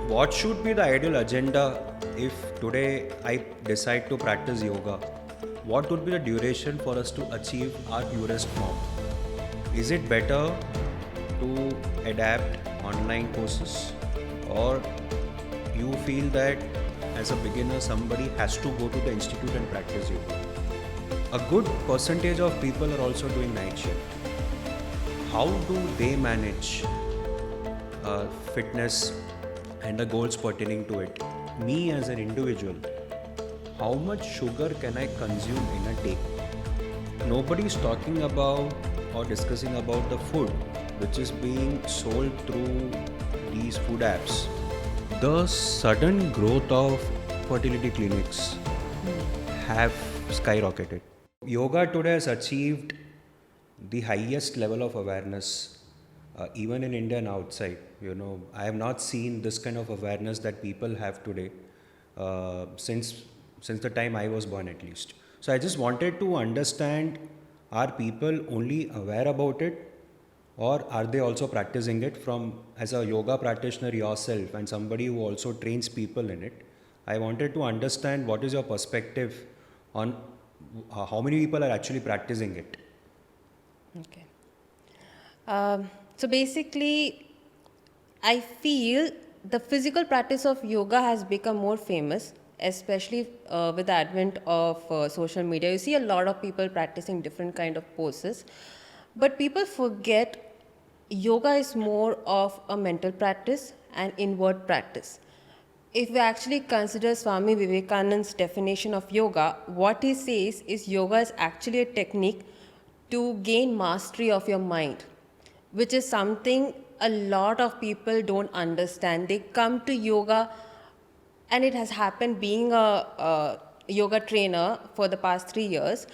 What should be the ideal agenda if today I decide to practice yoga? What would be the duration for us to achieve our purest form? Is it better to adapt online courses, or you feel that as a beginner somebody has to go to the institute and practice yoga? A good percentage of people are also doing night shift. How do they manage fitness and the goals pertaining to it? Me as an individual, how much sugar can I consume in a day? Nobody is talking about or discussing about the food which is being sold through these food apps. The sudden growth of fertility clinics have skyrocketed. Yoga today has achieved the highest level of awareness, even in India and outside. I have not seen this kind of awareness that people have today, since the time I was born, at least. So I just wanted to understand: are people only aware about it, or are they also practicing it? From as a yoga practitioner yourself and somebody who also trains people in it, I wanted to understand what is your perspective on how many people are actually practicing it. Okay. So basically, I feel the physical practice of yoga has become more famous, especially with the advent of social media. You see a lot of people practicing different kind of poses, but people forget yoga is more of a mental practice and inward practice. If we actually consider Swami Vivekananda's definition of yoga, what he says is yoga is actually a technique to gain mastery of your mind, which is something a lot of people don't understand. They come to yoga, and it has happened being a yoga trainer for the past 3 years.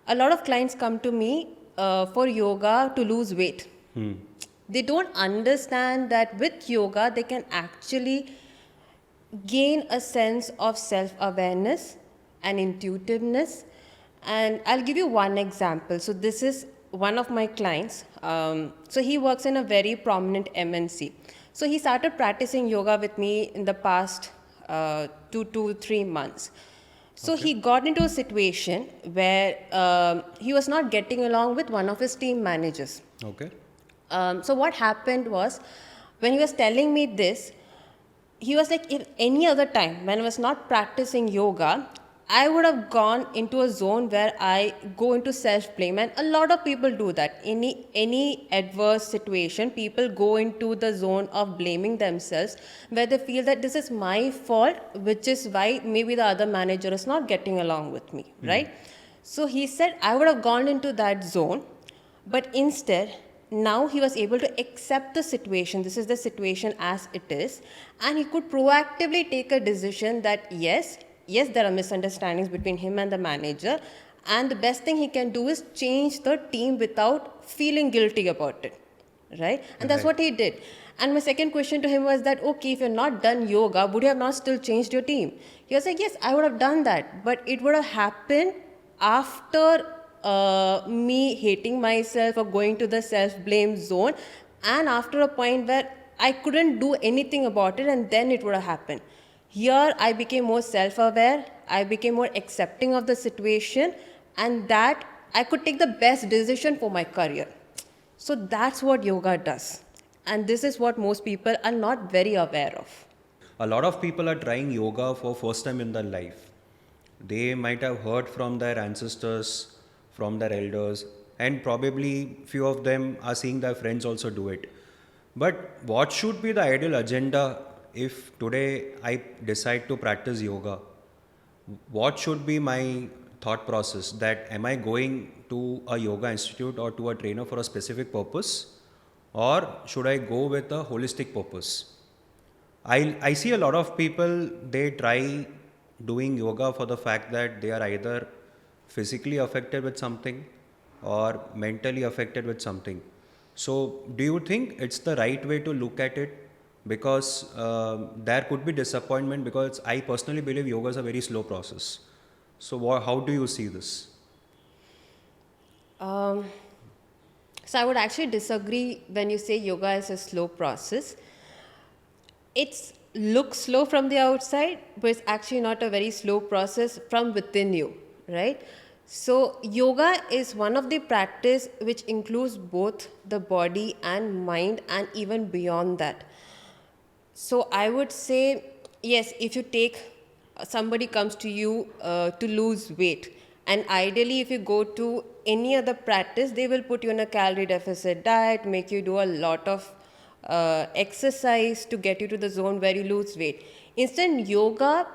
A lot of clients come to me for yoga to lose weight. They don't understand that with yoga, they can actually gain a sense of self awareness and intuitiveness. And I'll give you one example. So, this is one of my clients. So, he works in a very prominent MNC. So, he started practicing yoga with me in the past 2 to 3 months. So, Okay. he got into a situation where he was not getting along with one of his team managers. Okay. So what happened was, when he was telling me this, he was like, if any other time when I was not practicing yoga, I would have gone into a zone where I go into self-blame, and a lot of people do that. Any adverse situation, people go into the zone of blaming themselves, where they feel that this is my fault, which is why maybe the other manager is not getting along with me, right? So he said I would have gone into that zone, but instead, now he was able to accept the situation. This is the situation as it is. And he could proactively take a decision that yes, there are misunderstandings between him and the manager. And the best thing he can do is change the team without feeling guilty about it. Right? And that's Right. what he did. And my second question to him was that, okay, if you're not done yoga, would you have not still changed your team? He was like, yes, I would have done that. But it would have happened after me hating myself or going to the self-blame zone, and after a point where I couldn't do anything about it, and then it would have happened. Here I became more self-aware, I became more accepting of the situation, and that I could take the best decision for my career. So that's what yoga does, and this is what most people are not very aware of. A lot of people are trying yoga for first time in their life. They might have heard from their ancestors, from their elders, and probably few of them are seeing their friends also do it. But what should be the ideal agenda if today I decide to practice yoga? What should be my thought process? That am I going to a yoga institute or to a trainer for a specific purpose, or should I go with a holistic purpose? I see a lot of people, they try doing yoga for the fact that they are either physically affected with something or mentally affected with something. So, do you think it's the right way to look at it? Because there could be disappointment, because I personally believe yoga is a very slow process. So how do you see this? Um, so I would actually disagree when you say yoga is a slow process. It looks slow from the outside, but it's actually not a very slow process from within you, right? So yoga is one of the practice which includes both the body and mind and even beyond that. So I would say, yes, if you take somebody comes to you to lose weight, and ideally, if you go to any other practice, they will put you in a calorie deficit diet, make you do a lot of exercise to get you to the zone where you lose weight. Instead, yoga,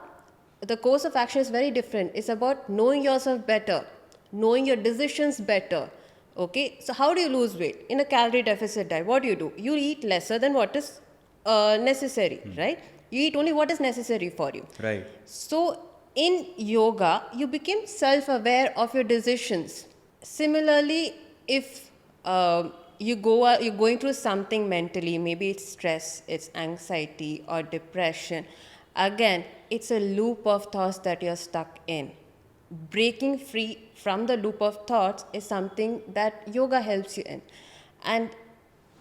the course of action is very different. It's about knowing yourself better, knowing your decisions better. Okay, so how do you lose weight? In a calorie deficit diet, what do? You eat lesser than what is necessary, right? You eat only what is necessary for you. Right. So in yoga, you became self-aware of your decisions. Similarly, if you're going through something mentally, maybe it's stress, it's anxiety or depression. Again, it's a loop of thoughts that you're stuck in. Breaking free from the loop of thoughts is something that yoga helps you in. And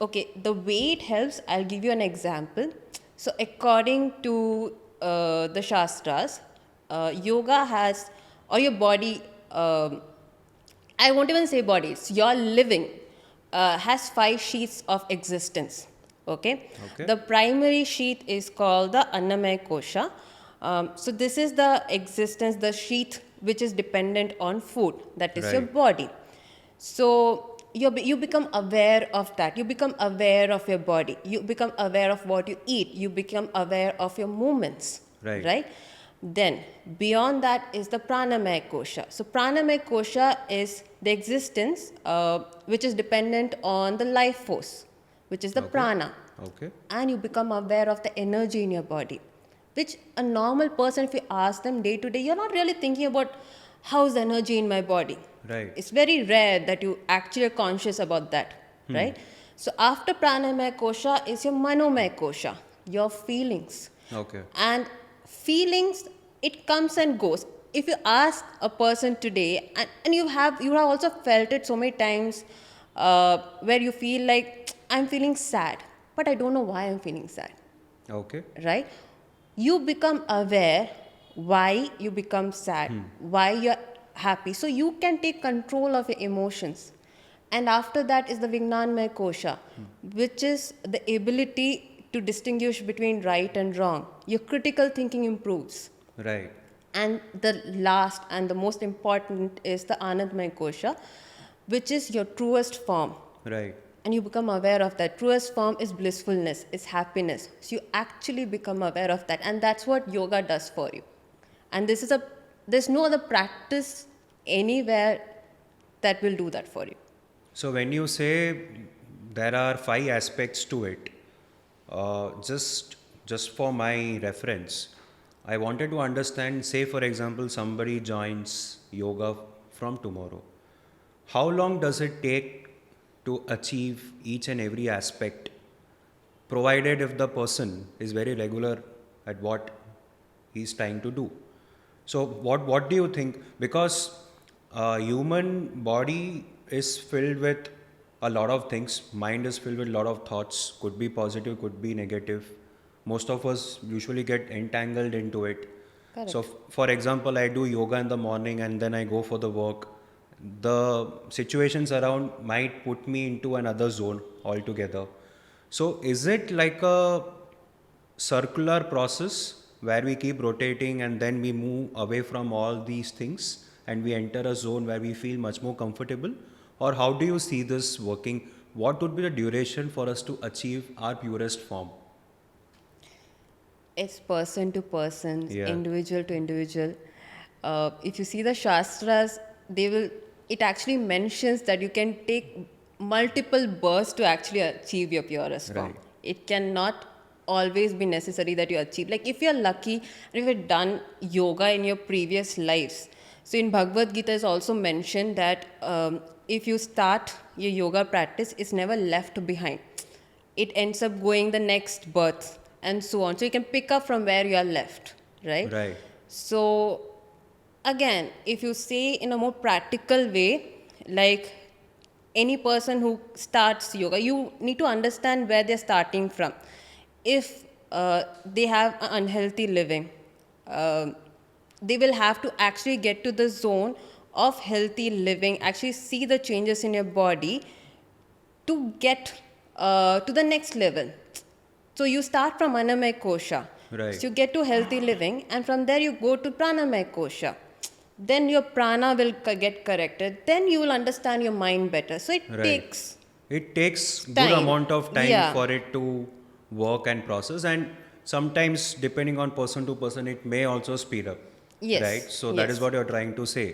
okay, the way it helps, I'll give you an example. So, according to the Shastras, yoga has, or your body, I won't even say body, it's your living, has 5 sheets of existence. Okay? Okay. The primary sheath is called the Annamaya Kosha. So, this is the existence, the sheath which is dependent on food, that is your Right. body. So you become aware of that. You become aware of your body. You become aware of what you eat. You become aware of your movements. Right. Then beyond that is the pranamaya kosha. So pranamaya kosha is the existence which is dependent on the life force, which is the Okay. prana. Okay. And you become aware of the energy in your body, which a normal person, if you ask them day to day, you're not really thinking about how's the energy in my body. Right. It's very rare that you actually are conscious about that, right? So after pranamaya kosha is your manomaya kosha, your feelings. Okay. And feelings, it comes and goes. If you ask a person today, and you have also felt it so many times, where you feel like I'm feeling sad, but I don't know why I'm feeling sad, Okay. right? You become aware why you become sad, why you're happy. So you can take control of your emotions. And after that is the Vignanmaya Kosha, which is the ability to distinguish between right and wrong. Your critical thinking improves. Right. And the last and the most important is the Anandmaya Kosha, which is your truest form. Right. And you become aware of that. Truest form is blissfulness, is happiness. So you actually become aware of that. And that's what yoga does for you. And there's no other practice anywhere that will do that for you. So when you say there are 5 aspects to it, just for my reference, I wanted to understand. Say, for example, somebody joins yoga from tomorrow. How long does it take to achieve each and every aspect, provided if the person is very regular at what he's trying to do? So what do you think? Because human body is filled with a lot of things. Mind is filled with a lot of thoughts. Could be positive, could be negative. Most of us usually get entangled into it. Correct. So, for example, I do yoga in the morning and then I go for the work. The situations around might put me into another zone altogether. So, is it like a circular process where we keep rotating and then we move away from all these things and we enter a zone where we feel much more comfortable? Or how do you see this working? What would be the duration for us to achieve our purest form? It's person to person, Yeah. individual to individual. If you see the Shastras, it actually mentions that you can take multiple births to actually achieve your purest form. Right. It cannot always be necessary that you achieve. Like if you're lucky and if you've done yoga in your previous lives. So in Bhagavad Gita is also mentioned that if you start your yoga practice, it's never left behind. It ends up going the next birth and so on. So you can pick up from where you are left, right? Right. So again, if you say in a more practical way, like any person who starts yoga, you need to understand where they're starting from. If they have an unhealthy living, uh, they will have to actually get to the zone of healthy living, actually see the changes in your body to get to the next level. So you start from Anamaya Kosha. Right. So you get to healthy living, and from there you go to Pranamaya Kosha. Then your prana will get corrected. Then you will understand your mind better. So it Right. takes It takes good time. amount of time Yeah. for it to work and process, and sometimes depending on person to person, it may also speed up. Right. Yes. So that is Yes. what you're trying to say.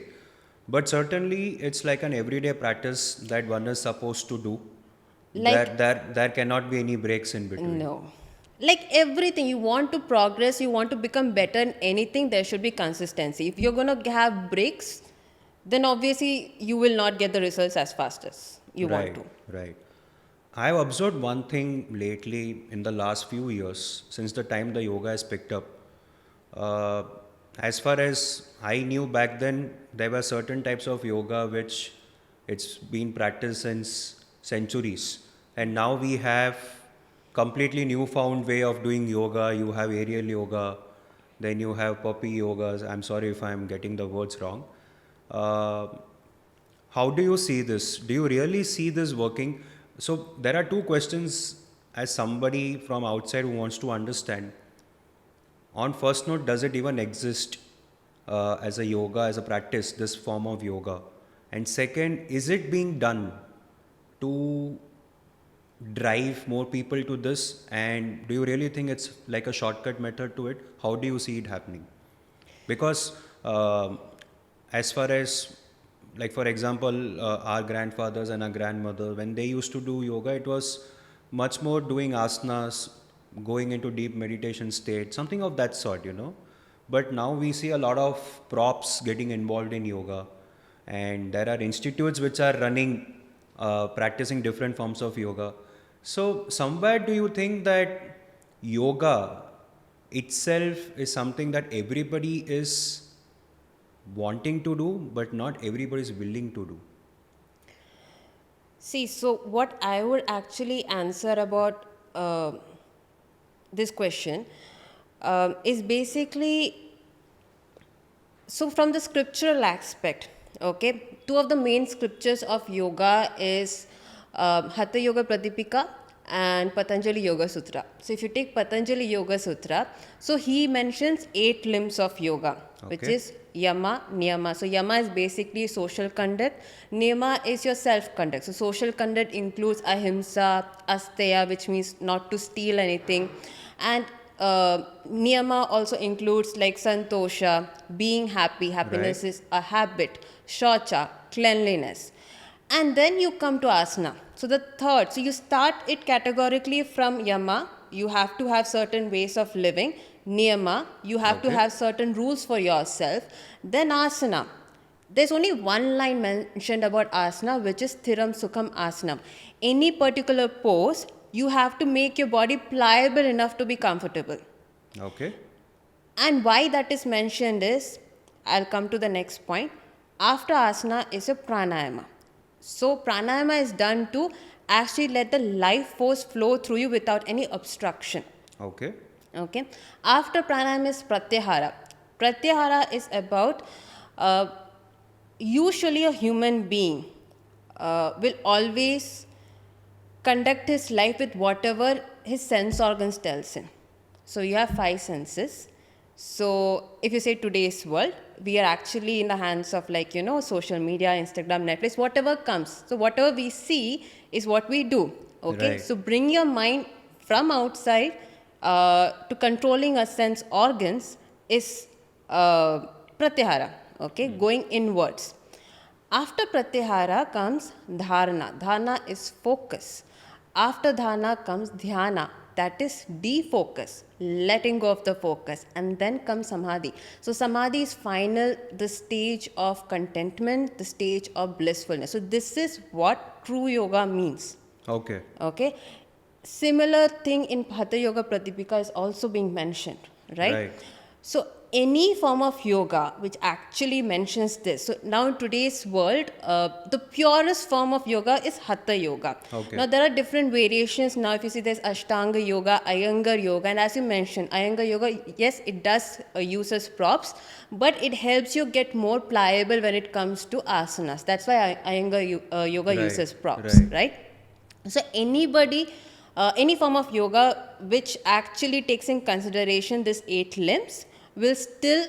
But certainly, it's like an everyday practice that one is supposed to do. Like There cannot be any breaks in between. no. Like everything, you want to progress, you want to become better in anything, there should be consistency. If you're going to have breaks, then obviously you will not get the results as fast as you want Right, to. right. I've observed one thing lately in the last few years, since the time the yoga has picked up. Uh, as far as I knew back then, there were certain types of yoga which it's been practiced since centuries, and now we have completely newfound way of doing yoga. You have aerial yoga, then you have puppy yogas. I'm sorry if I'm getting the words wrong. Uh, how do you see this? Do you really see this working? So there are two questions as somebody from outside who wants to understand. On first note, does it even exist as a yoga, as a practice, this form of yoga? And second, is it being done to drive more people to this? And do you really think it's like a shortcut method to it? How do you see it happening? Because as far as, like for example, our grandfathers and our grandmother, when they used to do yoga, it was much more doing asanas, going into deep meditation state, something of that sort, you know. But now we see a lot of props getting involved in yoga, and there are institutes which are running, practicing different forms of yoga. So somewhere, do you think that yoga itself is something that everybody is wanting to do, but not everybody is willing to do? See, so what I would actually answer about this question is basically, so from the scriptural aspect, okay, two of the main scriptures of yoga is Hatha Yoga Pradipika and Patanjali Yoga Sutra. So if you take Patanjali Yoga Sutra, so he mentions 8 limbs of yoga, which Okay. is Yama, Niyama. So Yama is basically social conduct. Niyama is your self-conduct. So social conduct includes Ahimsa, Asteya, which means not to steal anything. And Niyama also includes like Santosha, being happy. Happiness Right. is a habit. Shocha, cleanliness. And then you come to asana. So the third, so you start it categorically from yama, you have to have certain ways of living. Niyama, you have to Okay. have certain rules for yourself. Then asana. There's only one line mentioned about asana, which is thiram sukham asanam. Any particular pose, you have to make your body pliable enough to be comfortable. Okay. And why that is mentioned is, I'll come to the next point. After asana is a pranayama. So pranayama is done to actually let the life force flow through you without any obstruction. Okay. Okay. After pranayama is pratyahara. Pratyahara is about uh, usually a human being will always conduct his life with whatever his sense organs tells him. So you have 5 senses. So if you say today's world, we are actually in the hands of like, you know, social media, Instagram, Netflix, whatever comes. So whatever we see is what we do. Okay. Right. So bring your mind from outside to controlling a sense organs is pratyahara. Okay. Going inwards. After pratyahara comes dharana. Dharana is focus. After dharana comes dhyana, that is defocus, letting go of the focus. And then comes samadhi. So samadhi is final, the stage of contentment, the stage of blissfulness. So this is what true yoga means. Okay. Okay. Similar thing in Hatha Yoga Pradipika is also being mentioned, right? Right. So any form of yoga which actually mentions this. So now in today's world, the purest form of yoga is Hatha yoga. Okay. Now there are different variations. Now if you see there's Ashtanga yoga, Iyengar yoga, and as you mentioned, Iyengar yoga, yes, it does uses props, but it helps you get more pliable when it comes to asanas. That's why Iyengar yoga Right, uses props, right. right? So anybody, any form of yoga which actually takes in consideration this 8 limbs will still,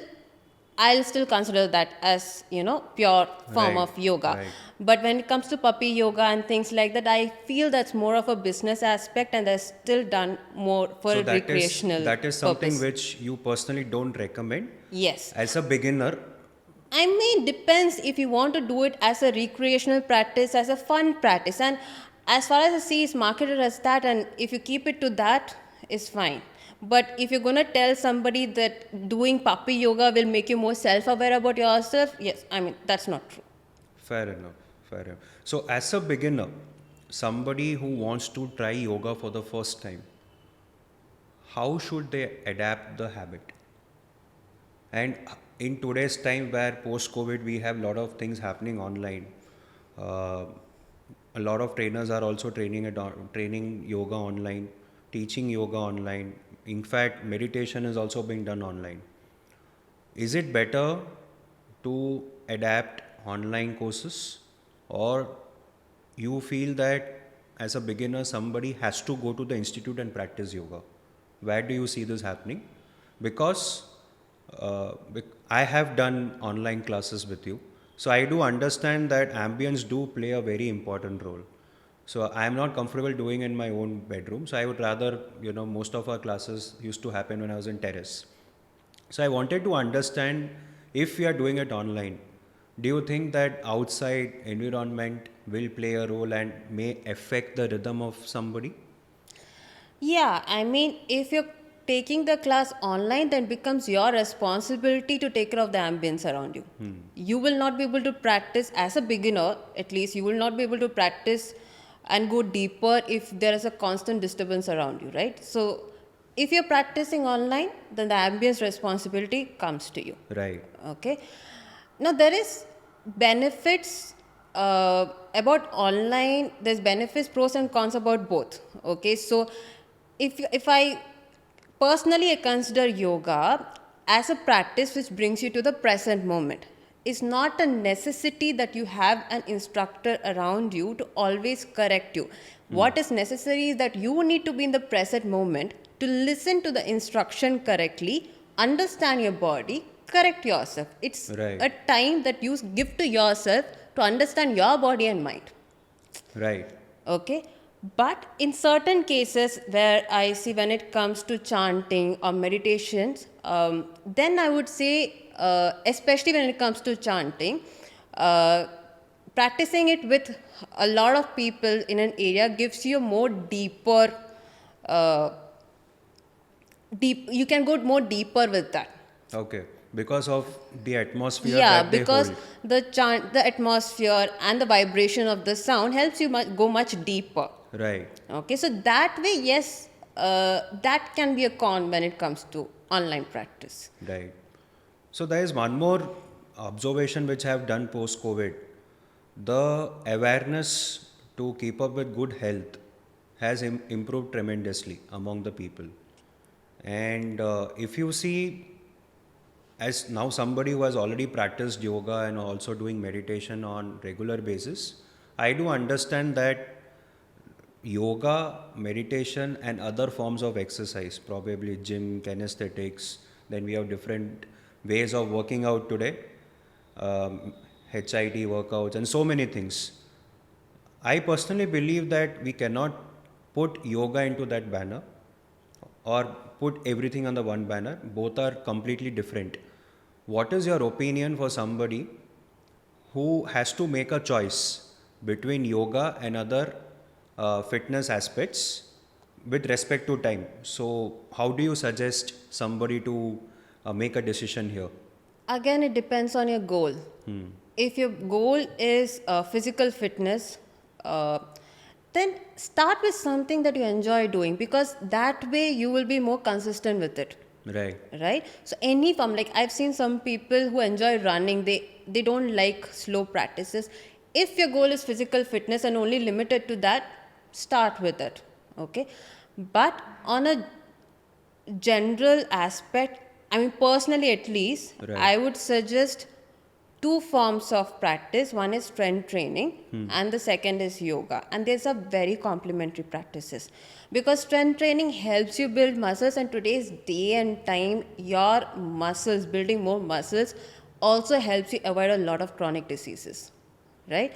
I'll still consider that as, pure form Right, of yoga. right. But when it comes to puppy yoga and things like that, I feel that's more of a business aspect and they're still done more for So a recreational that is something purpose. which you personally don't recommend Yes. as a beginner. I mean, depends if you want to do it as a recreational practice, as a fun practice. And as far as I see, it's marketed as that, and if you keep it to that, it's fine. But if you're going to tell somebody that doing puppy yoga will make you more self aware about yourself, yes, I mean, that's not true. Fair enough. Fair enough. So, as a beginner, somebody who wants to try yoga for the first time, how should they adapt the habit? And in today's time, where post COVID we have a lot of things happening online, uh, a lot of trainers are also training yoga online, teaching yoga online. In fact, meditation is also being done online. Is it better to adapt online courses, or you feel that as a beginner somebody has to go to the institute and practice yoga? Where do you see this happening? Because I have done online classes with you, so I do understand that ambience do play a very important role. So I am not comfortable doing in my own bedroom, so I would rather, most of our classes used to happen when I was in terrace. So I wanted to understand, if we are doing it online, do you think that outside environment will play a role and may affect the rhythm of somebody? Yeah, I mean, if you're taking the class online, then it becomes your responsibility to take care of the ambience around you. You will not be able to practice as a beginner, at least, you will not be able to practice and go deeper if there is a constant disturbance around you, right? So, if you're practicing online, then the ambience responsibility comes to you. Right. Okay. Now there is benefits about online. There's benefits, pros and cons about both. Okay. So if I personally I consider yoga as a practice which brings you to the present moment. It's not a necessity that you have an instructor around you to always correct you. What is necessary is that you need to be in the present moment to listen to the instruction correctly, understand your body, correct yourself. It's Right. a time that you give to yourself to understand your body and mind. Right. Okay. But in certain cases where I see when it comes to chanting or meditations, then I would say, especially when it comes to chanting, uh, practicing it with a lot of people in an area gives you a more deeper, uh, you can go more deeper with that. Okay. Because of the atmosphere Yeah, that they because hold. the chant, the atmosphere and the vibration of the sound helps you go much deeper. Right. Okay, so that way, yes, that can be a con when it comes to online practice. Right. So there is one more observation which I have done post COVID. The awareness to keep up with good health has improved tremendously among the people. And if you see, as now somebody who has already practiced yoga and also doing meditation on regular basis, I do understand that yoga, meditation, and other forms of exercise, probably gym, kinesthetics, then we have different ways of working out today, HIT workouts, and so many things. I personally believe that we cannot put yoga into that banner or put everything on the one banner. Both are completely different. What is your opinion for somebody who has to make a choice between yoga and other fitness aspects with respect to time? So, how do you suggest somebody to make a decision here? Again, it depends on your goal. If your goal is physical fitness, uh, then start with something that you enjoy doing because that way you will be more consistent with it. Right. right? So any form, like I've seen some people who enjoy running, they don't like slow practices. If your goal is physical fitness and only limited to that, start with it, okay? But on a general aspect, I mean, personally at least, Right. I would suggest two forms of practice. One is strength training, and the second is yoga. And these are very complementary practices because strength training helps you build muscles, and today's day and time, your muscles, building more muscles, also helps you avoid a lot of chronic diseases, right?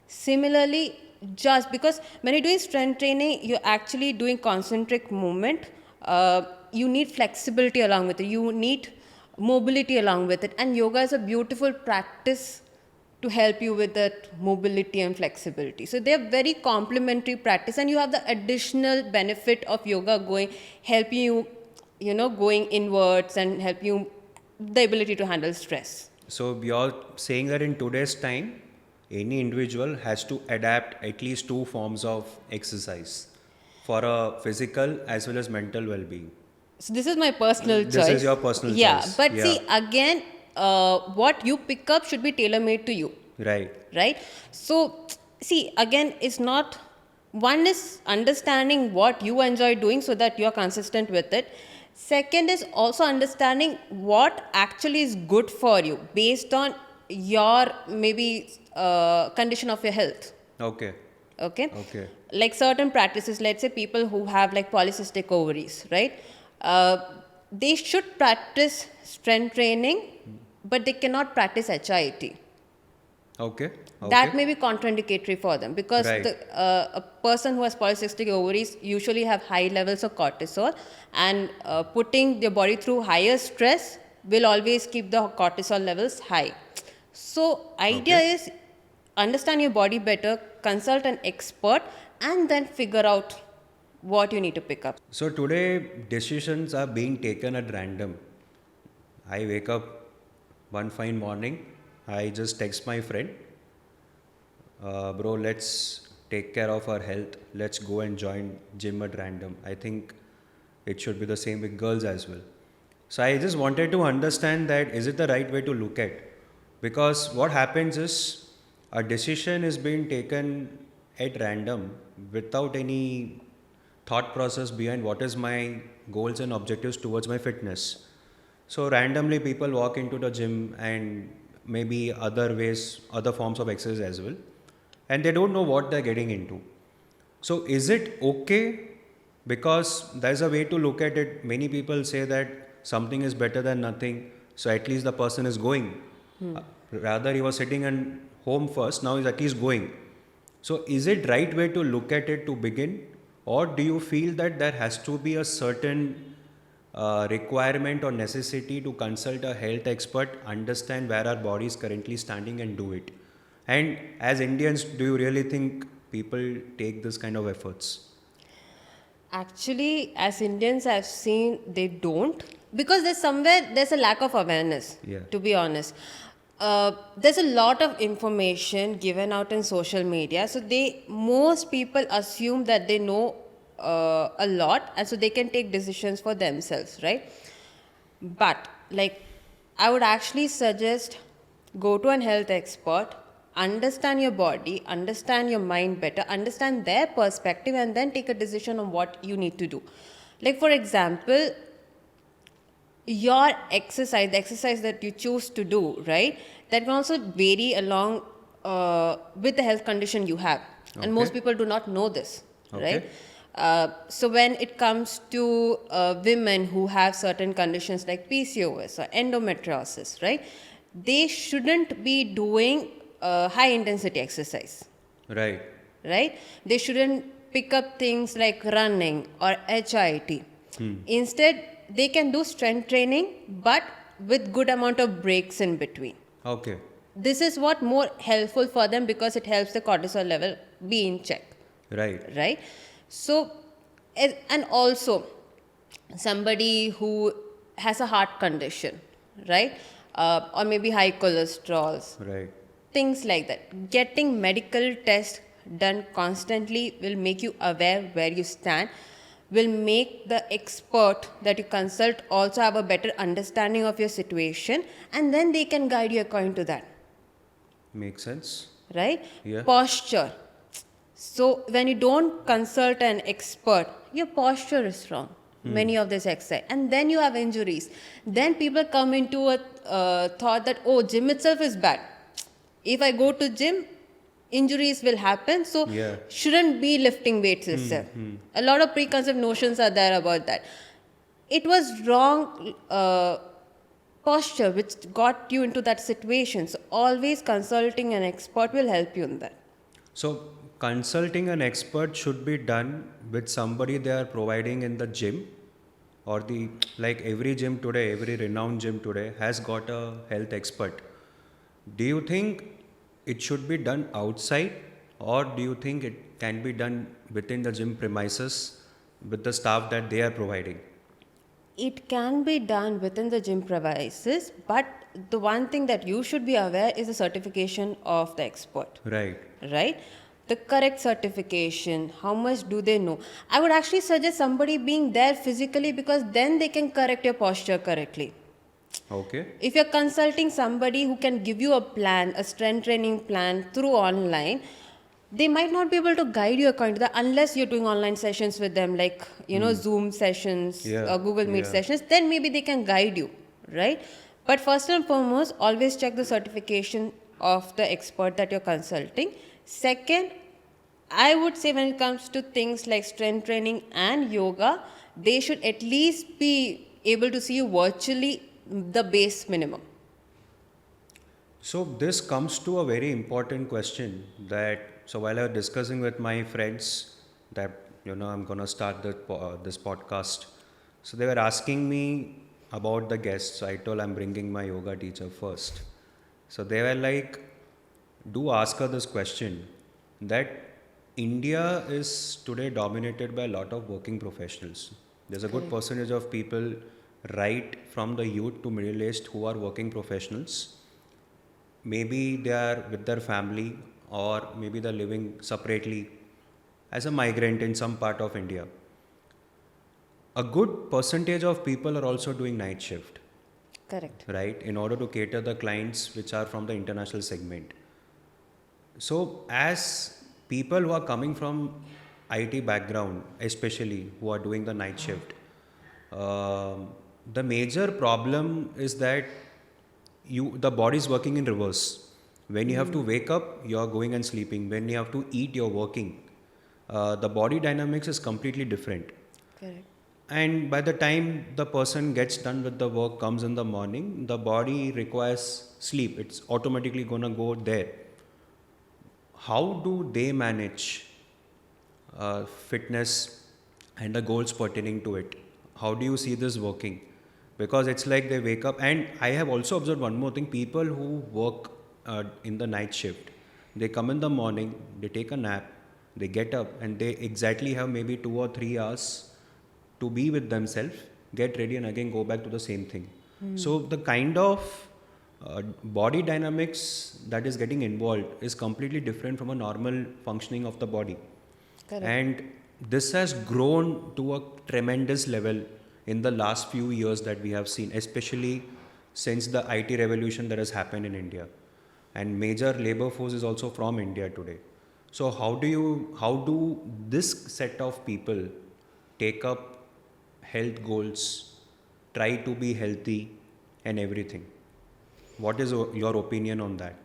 Similarly, just because when you're doing strength training, you're actually doing concentric movement. You need flexibility along with it. You need mobility along with it. And yoga is a beautiful practice to help you with that mobility and flexibility. So they're very complementary practice, and you have the additional benefit of yoga helping you, going inwards and help you the ability to handle stress. So you're saying that in today's time, any individual has to adapt at least two forms of exercise for a physical as well as mental well-being. So this is my personal choice. This is your personal yeah, choice. but Yeah. see again, what you pick up should be tailor made to you, Right. right? So see again, it's not. One is understanding what you enjoy doing so that you are consistent with it. Second is also understanding what actually is good for you based on your maybe condition of your health. Okay. Okay. Okay. Like certain practices, let's say people who have like polycystic ovaries, right? uh, they should practice strength training, but they cannot practice HIIT. Okay. That Okay. may be contraindicatory for them because Right. a person who has polycystic ovaries usually have high levels of cortisol, and putting their body through higher stress will always keep the cortisol levels high. So idea Okay. is understand your body better, consult an expert, and then figure out what you need to pick up. So today decisions are being taken at random. I wake up one fine morning, I just text my friend, bro, let's take care of our health. Let's go and join gym at random. I think it should be the same with girls as well. So I just wanted to understand that is it the right way to look at? Because what happens is a decision is being taken at random without any thought process behind what is my goals and objectives towards my fitness. So randomly people walk into the gym and maybe other ways, other forms of exercise as well, and they don't know what they're getting into. So is it okay? Because there's a way to look at it. Many people say that something is better than nothing, so at least the person is going. Rather, he was sitting at home first, now he's at least going. So is it right way to look at it to begin? Or do you feel that there has to be a certain requirement or necessity to consult a health expert, understand where our body is currently standing and do it? And as Indians, do you really think people take this kind of efforts? Actually, as Indians, I've seen they don't, because there's a lack of awareness. Yeah. To be honest, there's a lot of information given out in social media, so most people assume that they know a lot, and so they can take decisions for themselves, right? But like, I would actually suggest go to an health expert, understand your body, understand your mind better, understand their perspective, and then take a decision on what you need to do. Like, for example, your exercise, the exercise that you choose to do, right? That can also vary along with the health condition you have. And most Okay. people do not know this, Okay. right? So when it comes to women who have certain conditions like PCOS or endometriosis, right? They shouldn't be doing high intensity exercise, Right. right? They shouldn't pick up things like running or HIIT. Instead, they can do strength training, but with good amount of breaks in between. Okay. This is what more helpful for them because it helps the cortisol level be in check, Right. right? So, and also somebody who has a heart condition, right? Or maybe high cholesterols, Right. things like that. Getting medical tests done constantly will make you aware where you stand, will make the expert that you consult also have a better understanding of your situation, and then they can guide you according to that. Makes sense. Right? Yeah. Posture. So when you don't consult an expert, your posture is wrong. Many of this exercise, and then you have injuries. Then people come into a thought that, oh, gym itself is bad. If I go to gym, injuries will happen. So Yeah. shouldn't be lifting weights itself. A lot of preconceived notions are there about that. It was wrong posture which got you into that situation. So always consulting an expert will help you in that. So consulting an expert should be done with somebody they are providing in the gym, or the, like every gym today, every renowned gym today has got a health expert. Do you think it should be done outside, or do you think it can be done within the gym premises with the staff that they are providing? It can be done within the gym premises, but the one thing that you should be aware is the certification of the expert, Right. right? The correct certification, how much do they know? I would actually suggest somebody being there physically, because then they can correct your posture correctly. Okay. If you're consulting somebody who can give you a plan, a strength training plan through online, they might not be able to guide you according to that unless you're doing online sessions with them, like, Zoom sessions Yeah. or Google Meet Yeah. sessions. Then maybe they can guide you, right? But first and foremost, always check the certification of the expert that you're consulting. Second, I would say when it comes to things like strength training and yoga, they should at least be able to see you virtually, the base minimum. So this comes to a very important question that, so while I was discussing with my friends that I'm gonna start this podcast, so they were asking me about the guests. So I told I'm bringing my yoga teacher first. So they were like, do ask her this question, that India is today dominated by a lot of working professionals. There's a good percentage of people, right from the youth to middle aged, who are working professionals. Maybe they are with their family, or maybe they're living separately as a migrant in some part of India. A good percentage of people are also doing night shift, Correct. right, in order to cater the clients which are from the international segment. So as people who are coming from IT background, especially who are doing the night shift, the major problem is that the body is working in reverse. When you have to wake up, you are going and sleeping. When you have to eat, you're working. The body dynamics is completely different. Correct. And by the time the person gets done with the work, comes in the morning, the body requires sleep. It's automatically gonna go there. How do they manage fitness and the goals pertaining to it? How do you see this working? Because it's like they wake up, and I have also observed one more thing: people who work in the night shift, they come in the morning, they take a nap, they get up, and they exactly have maybe 2 or 3 hours to be with themselves, get ready, and again go back to the same thing. So the kind of body dynamics that is getting involved is completely different from a normal functioning of the body. Correct. And this has grown to a tremendous level in the last few years that we have seen, especially since the IT revolution that has happened in India. And major labor force is also from India today. So how do this set of people take up health goals, try to be healthy and everything? What is your opinion on that?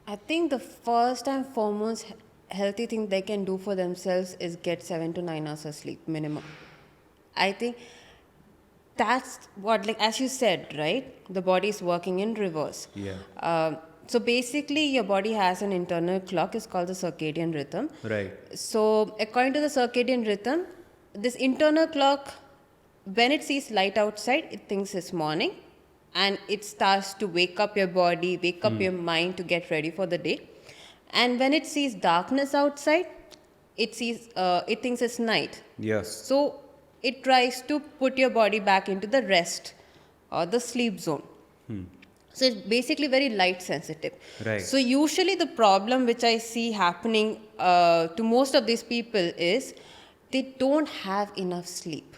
I think the first and foremost healthy thing they can do for themselves is get 7 to 9 hours of sleep minimum. I think that's what, like as you said, right? The body is working in reverse. Yeah. So basically, your body has an internal clock. It's called the circadian rhythm. Right. So according to the circadian rhythm, this internal clock, when it sees light outside, it thinks it's morning, and it starts to wake up your body, wake up your mind to get ready for the day. And when it sees darkness outside, it thinks it's night. Yes. So it tries to put your body back into the rest or the sleep zone. So it's basically very light sensitive. Right. So usually the problem which I see happening to most of these people is they don't have enough sleep.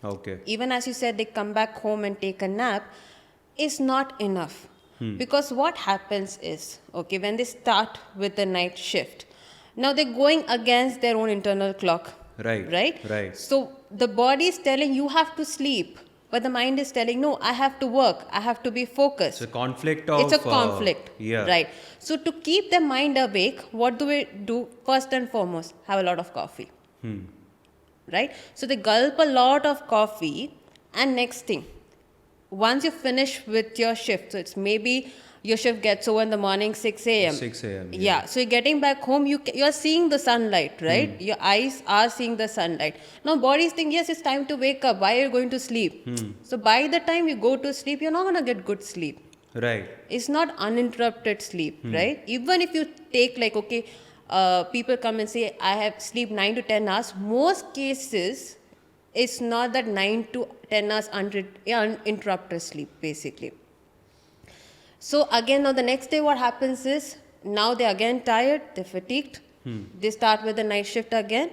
Okay. Even as you said, they come back home and take a nap, is not enough. Because what happens is, okay, when they start with the night shift, now they're going against their own internal clock, Right. right? Right. So the body is telling you have to sleep, but the mind is telling, no, I have to work, I have to be focused. It's a conflict It's of a conflict, yeah. right? So to keep the mind awake, what do we do? First and foremost, have a lot of coffee, right? So they gulp a lot of coffee, and next thing, once you finish with your shift, so it's maybe your shift gets over in the morning 6 a.m. 6 a.m. Yeah, so you're getting back home, you're seeing the sunlight, right? Your eyes are seeing the sunlight. Now bodies think, yes, it's time to wake up. Why are you going to sleep? So by the time you go to sleep, you're not going to get good sleep. Right. It's not uninterrupted sleep, right? Even if you take like, okay, people come and say, I have sleep 9 to 10 hours. Most cases, it's not that 9 to 10 hours uninterrupted sleep, basically. So again, now the next day what happens is, now they're again tired, they're fatigued. They start with the night shift again.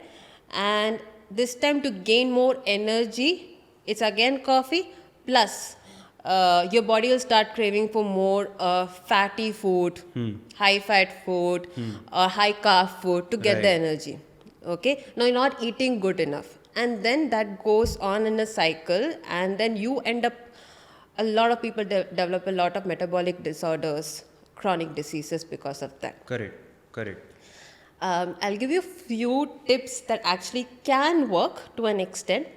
And this time to gain more energy, it's again coffee. Plus, your body will start craving for more fatty food, high fat food, high carb food to get the Right. energy. Okay? Now you're not eating good enough. And then that goes on in a cycle, and then you end up, a lot of people develop a lot of metabolic disorders, chronic diseases because of that. Correct. Correct. I'll give you a few tips that actually can work to an extent.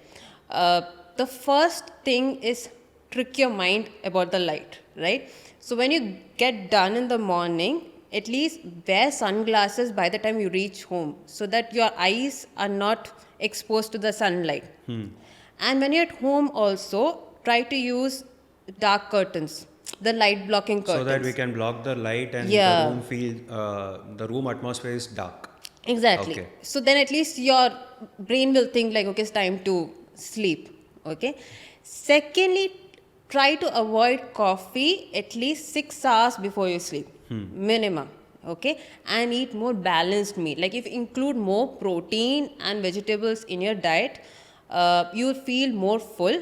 The first thing is trick your mind about the light, right? So when you get done in the morning, at least wear sunglasses by the time you reach home so that your eyes are not exposed to the sunlight. And when you're at home also, try to use dark curtains, the light blocking curtains. So that we can block the light and Yeah. the room atmosphere is dark. Exactly. Okay. So then at least your brain will think like, okay, it's time to sleep. Okay. Secondly, try to avoid coffee at least 6 hours before you sleep, minimum. Okay. And eat more balanced meat. Like if you include more protein and vegetables in your diet, you'll feel more full,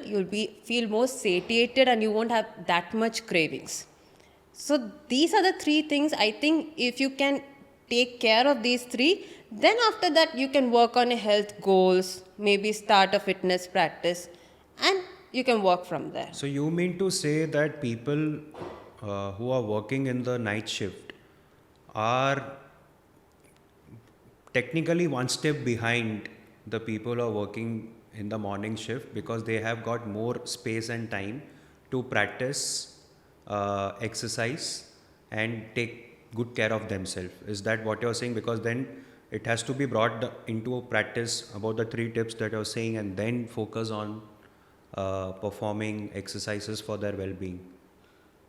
feel more satiated, and you won't have that much cravings. So these are the three things. I think if you can take care of these three, then after that you can work on your health goals, maybe start a fitness practice, and you can work from there. So you mean to say that people who are working in the night shift are technically one step behind the people who are working in the morning shift because they have got more space and time to practice, exercise, and take good care of themselves. Is that what you're saying? Because then it has to be brought into practice about the three tips that you're saying, and then focus on performing exercises for their well-being.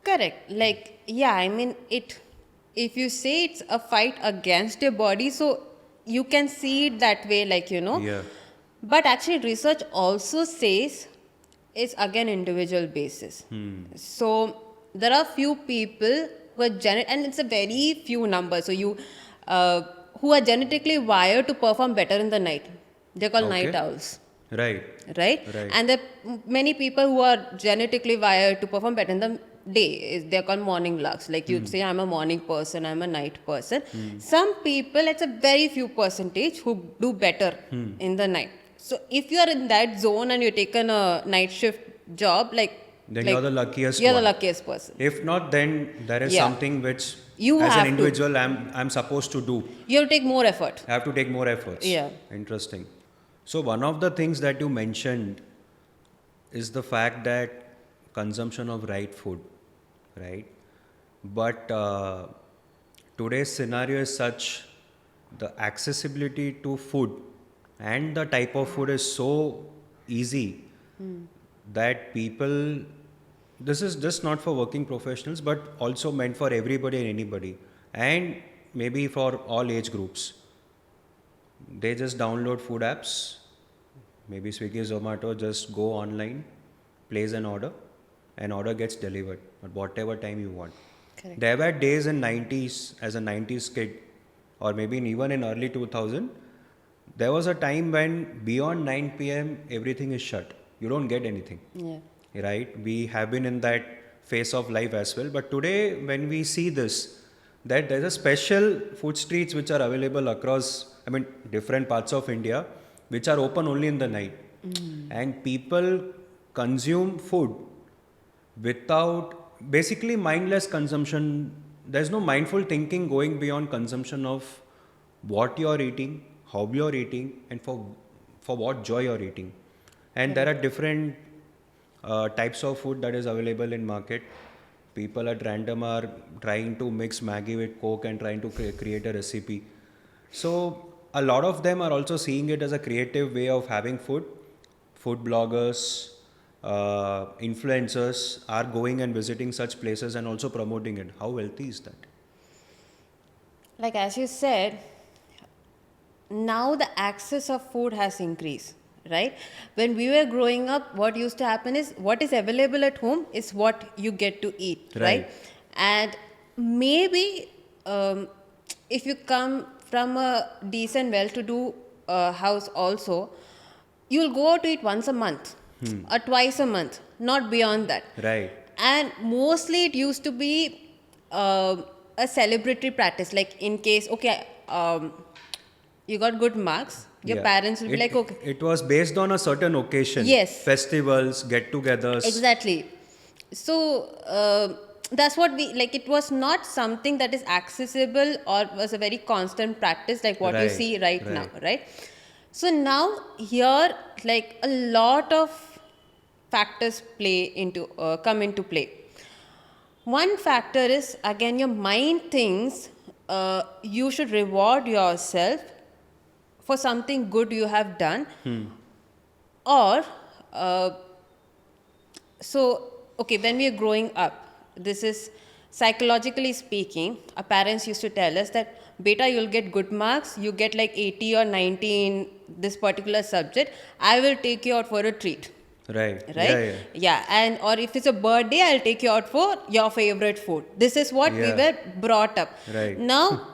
Correct. Like, yeah, I mean, if you say it's a fight against your body, so you can see it that way, like, Yeah. But actually, research also says it's again individual basis. So there are few people who are and it's a very few number. So who are genetically wired to perform better in the night. They're called Okay. night owls, Right. right? Right. And there are many people who are genetically wired to perform better in the day. They're called morning larks. Like you'd say, I'm a morning person, I'm a night person. Some people, it's a very few percentage who do better in the night. So if you are in that zone and you're taken a night shift job, Then you're the luckiest you're one. the luckiest person. If not, then there is Yeah. something which, You as have an to. individual, I'm supposed to do. You have to take more effort. I have to take more efforts. Yeah. Interesting. So one of the things that you mentioned is the fact that consumption of right food, right? But today's scenario is such, the accessibility to food and the type of food is so easy that people, this is just not for working professionals but also meant for everybody and anybody, and maybe for all age groups. They just download food apps, maybe Swiggy, Zomato, just go online, place an order gets delivered at whatever time you want. Correct. There were days in 90s, as a 90s kid, or maybe even in early 2000, There was a time when beyond 9 p.m. everything is shut. You don't get anything, Yeah. right? We have been in that phase of life as well. But today, when we see this, that there's a special food streets which are available across, I mean, different parts of India, which are open only in the night, and people consume food without basically mindless consumption. There's no mindful thinking going beyond consumption of what you're eating, how you're eating, and for what joy you're eating. And there are different types of food that is available in market. People at random are trying to mix Maggi with Coke and trying to create a recipe. So a lot of them are also seeing it as a creative way of having food. Food bloggers, influencers are going and visiting such places and also promoting it. How healthy is that? Like as you said, now the access of food has increased, right? When we were growing up, what used to happen is what is available at home is what you get to eat, right? Right. And maybe if you come from a decent, well-to-do house also, you'll go out to eat once a month or twice a month, not beyond that. Right. And mostly it used to be a celebratory practice, like in case, okay, you got good marks, your Yeah. parents will be like, okay, It was based on a certain occasion. Yes. Festivals, get-togethers. exactly. So that's what we like. It was not something that is accessible or was a very constant practice like what you Right, see right now, right. right? So now here, like a lot of factors come into play. One factor is again your mind thinks you should reward yourself for something good you have done, or uh, so okay, when we are growing up, this is psychologically speaking, our parents used to tell us that beta, you'll get good marks, you get like 80 or 90 in this particular subject, I will take you out for a treat. Right. Right? Yeah. And or if it's a birthday, I'll take you out for your favorite food. This is what we Yeah. were brought up. Right. Now,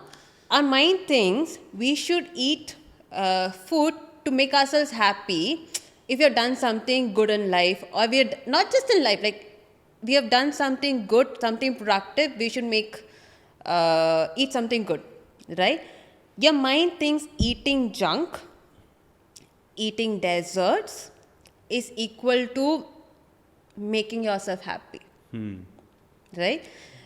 our mind thinks we should eat food to make ourselves happy if we have done something good in life, or we are not just in life, like we have done something good, something productive, we should eat something good, right? Your mind thinks eating junk, eating desserts is equal to making yourself happy, right?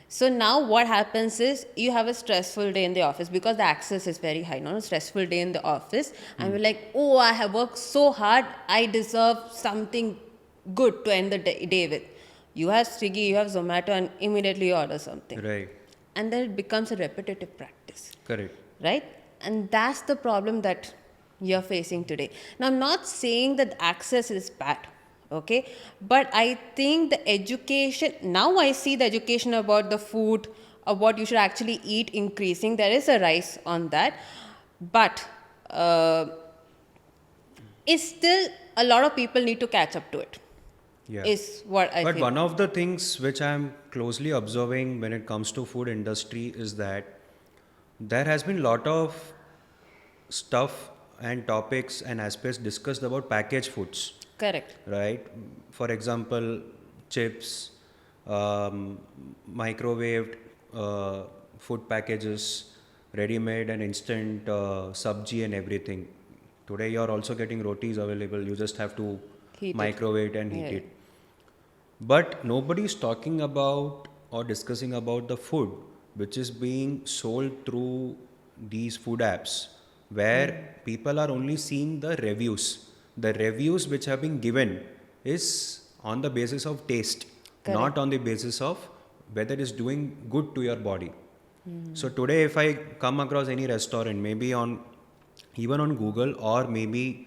So now what happens is you have a stressful day in the office because the access is very high. Not a stressful day in the office, and we're like, oh, I have worked so hard, I deserve something good to end the day with. You have Swiggy, you have Zomato, and immediately you order something, Right. and then it becomes a repetitive practice, Correct. right? And that's the problem that you're facing today. Now, I'm not saying that access is bad, okay? But I think the education, now I see the education about the food, of what you should actually eat increasing. There is a rise on that. But it's still, a lot of people need to catch up to it, Yeah. is what I But feel. one of the things which I'm closely observing when it comes to food industry is that there has been lot of stuff and topics and aspects discussed about packaged foods, Correct. right? For example, chips, microwaved food packages, ready-made and instant sabji and everything. Today you're also getting rotis available. You just have to Heat it. microwave it and heat Yeah. it. But nobody is talking about or discussing about the food which is being sold through these food apps, where people are only seeing the reviews. The reviews which have been given is on the basis of taste, Correct. not on the basis of whether it is doing good to your body. So today, if I come across any restaurant, maybe on even on Google or maybe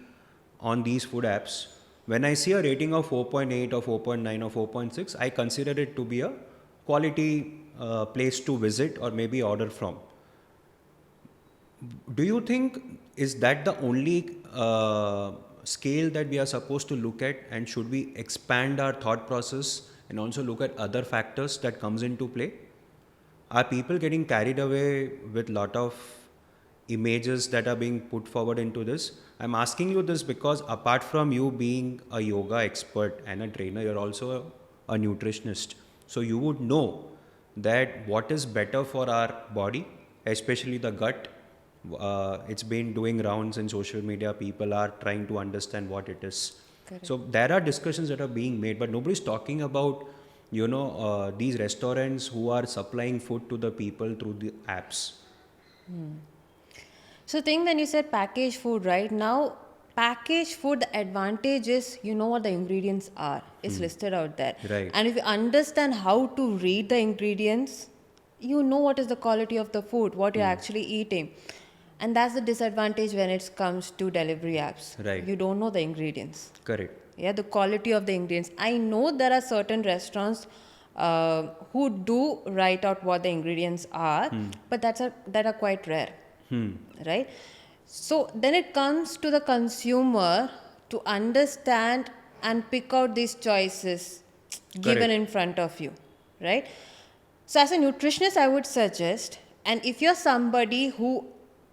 on these food apps, when I see a rating of 4.8 or 4.9 or 4.6, I consider it to be a quality place to visit or maybe order from. Do you think is that the only scale that we are supposed to look at, and should we expand our thought process and also look at other factors that comes into play? Are people getting carried away with lot of images that are being put forward into this. I'm asking you this because apart from you being a yoga expert and a trainer, you're also a nutritionist. So you would know that what is better for our body, especially the gut. It's been doing rounds in social media. People are trying to understand what it is. Correct. So there are discussions that are being made, but nobody's talking about, these restaurants who are supplying food to the people through the apps. So think when you said packaged food right now, packaged food, the advantage is you know what the ingredients are. It's listed out there. Right. And if you understand how to read the ingredients, you know what is the quality of the food, what you're actually eating. And that's the disadvantage when it comes to delivery apps. Right. You don't know the ingredients. Correct. Yeah, the quality of the ingredients. I know there are certain restaurants who do write out what the ingredients are, but that are quite rare, right? So then it comes to the consumer to understand and pick out these choices given Correct. in front of you, right? So as a nutritionist, I would suggest, and if you're somebody who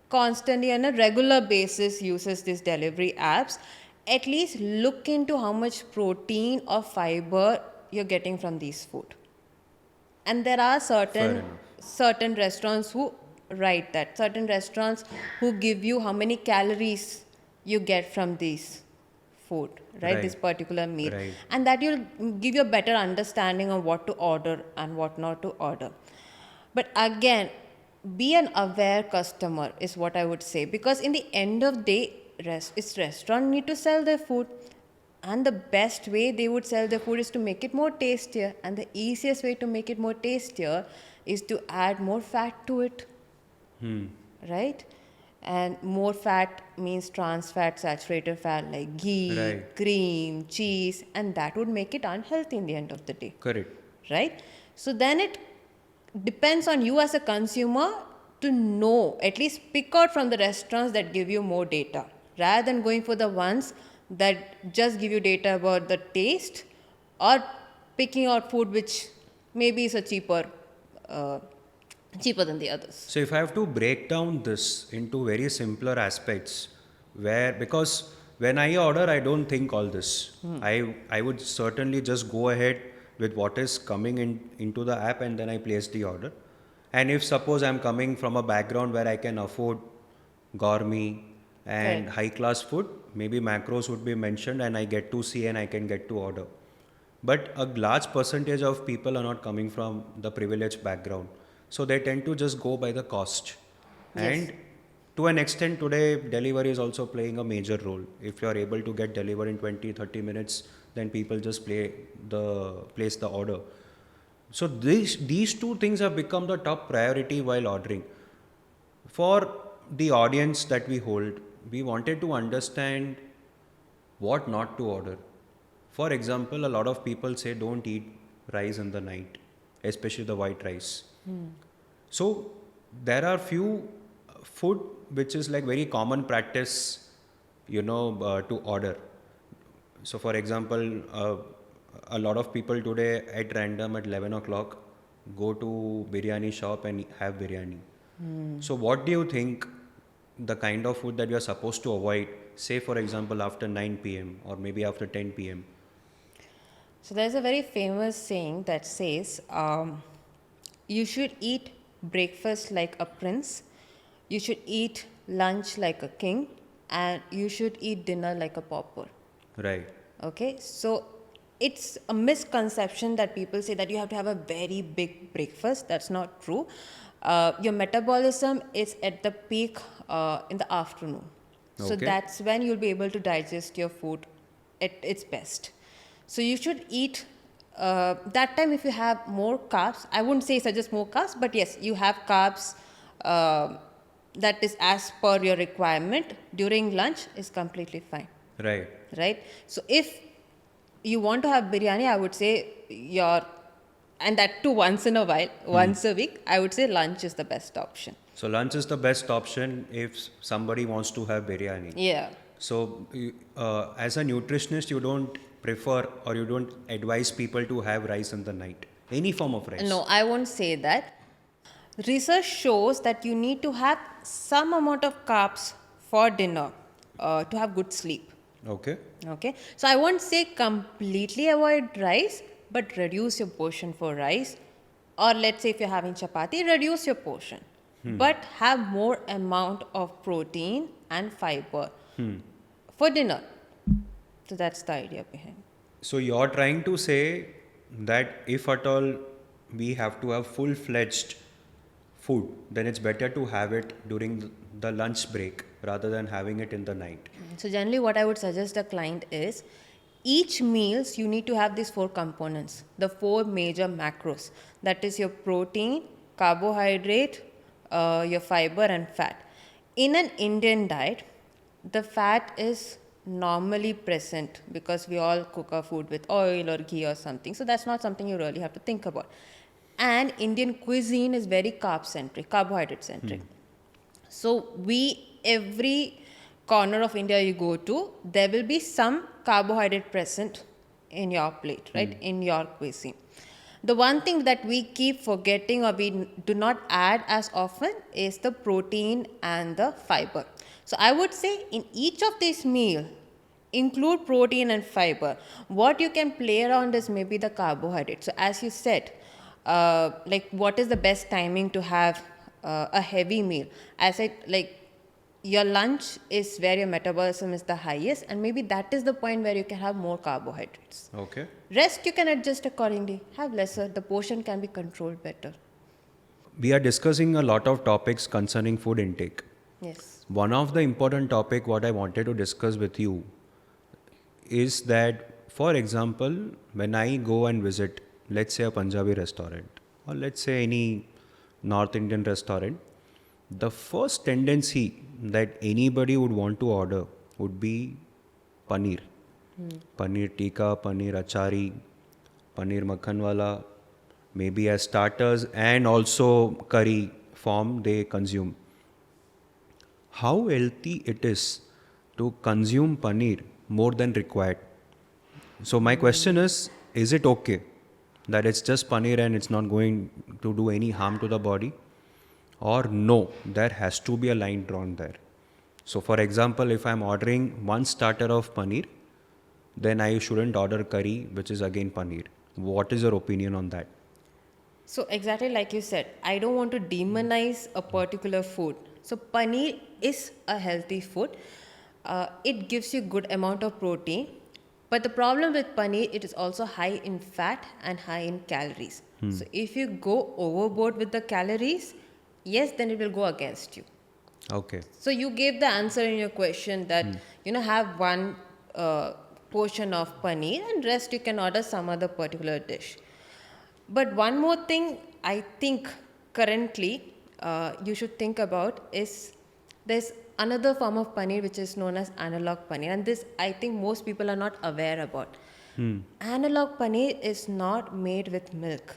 constantly on a regular basis uses these delivery apps, at least look into how much protein or fiber you're getting from these food. And there are Fair certain enough. certain restaurants who write that, certain restaurants who give you how many calories you get from these food, right? This Right. particular meal. Right. And that will give you a better understanding of what to order and what not to order. But again, be an aware customer is what I would say, because in the end of the day, it's restaurant need to sell their food, and the best way they would sell their food is to make it more tastier, and the easiest way to make it more tastier is to add more fat to it, right? And more fat means trans fat, saturated fat like ghee, Right. cream, cheese, and that would make it unhealthy in the end of the day, Correct. right? So then it depends on you as a consumer to know, at least pick out from the restaurants that give you more data rather than going for the ones that just give you data about the taste, or picking out food which maybe is a cheaper than the others. So if I have to break down this into very simpler aspects, because when I order, I don't think all this. I would certainly just go ahead with what is coming into the app, and then I place the order. And if suppose I'm coming from a background where I can afford gourmet and Correct. high class food, maybe macros would be mentioned, and I get to see and I can get to order. But a large percentage of people are not coming from the privileged background. So they tend to just go by the cost. Yes. And to an extent, today, delivery is also playing a major role. If you're able to get delivered in 20, 30 minutes, then people just place the order. So these two things have become the top priority while ordering. For the audience that we hold, we wanted to understand what not to order. For example, a lot of people say don't eat rice in the night, especially the white rice. So there are few food which is like very common practice, to order. So for example, a lot of people today at random at 11 o'clock go to biryani shop and have biryani. So what do you think the kind of food that we are supposed to avoid, say for example after 9 p.m. or maybe after 10 p.m.? So there's a very famous saying that says, you should eat breakfast like a prince, you should eat lunch like a king, and you should eat dinner like a pauper. Right. Okay, so it's a misconception that people say that you have to have a very big breakfast. That's not true. Your metabolism is at the peak in the afternoon. So Okay. that's when you'll be able to digest your food at its best. So you should eat that time. If you have more carbs, I wouldn't say suggest more carbs, but yes, you have carbs that is as per your requirement during lunch is completely fine. Right. Right? So if you want to have biryani, I would say and that too once in a while, once a week, I would say lunch is the best option. So lunch is the best option if somebody wants to have biryani. Yeah. So as a nutritionist, you don't prefer or you don't advise people to have rice in the night, any form of rice. No, I won't say that. Research shows that you need to have some amount of carbs for dinner to have good sleep. Okay. Okay, so I won't say completely avoid rice, but reduce your portion for rice. Or let's say if you're having chapati, reduce your portion. But have more amount of protein and fiber for dinner. So that's the idea behind. So you're trying to say that if at all we have to have full-fledged food, then it's better to have it during the lunch break rather than having it in the night. So generally what I would suggest a client is each meals you need to have these four components, the four major macros. That is your protein, carbohydrate, your fiber and fat. In an Indian diet, the fat is normally present because we all cook our food with oil or ghee or something. So that's not something you really have to think about. And Indian cuisine is very carb centric, carbohydrate centric. So every corner of India you go to, there will be some carbohydrate present in your plate, right? In your cuisine. The one thing that we keep forgetting or we do not add as often is the protein and the fiber. So I would say in each of these meals, include protein and fiber. What you can play around is maybe the carbohydrate. So as you said, like what is the best timing to have a heavy meal? As I like your lunch is where your metabolism is the highest, and maybe that is the point where you can have more carbohydrates. Okay. Rest you can adjust accordingly, have lesser, the portion can be controlled better. We are discussing a lot of topics concerning food intake. Yes. One of the important topic what I wanted to discuss with you is that, for example, when I go and visit, let's say a Punjabi restaurant or let's say any North Indian restaurant, the first tendency that anybody would want to order would be paneer. Paneer tikka, paneer achari, paneer makhanwala, maybe as starters and also curry form they consume. How healthy it is to consume paneer more than required? So my question is it okay that it's just paneer and it's not going to do any harm to the body? Or no, there has to be a line drawn there. So for example, if I'm ordering one starter of paneer, then I shouldn't order curry, which is again paneer. What is your opinion on that? So exactly like you said, I don't want to demonize a particular food. So paneer is a healthy food. It gives you good amount of protein. But the problem with paneer, it is also high in fat and high in calories. So if you go overboard with the calories, yes, then it will go against you. Okay. So you gave the answer in your question that have one portion of paneer and rest you can order some other particular dish. But one more thing I think currently you should think about is there's another form of paneer which is known as analog paneer, and this I think most people are not aware about. Analog paneer is not made with milk.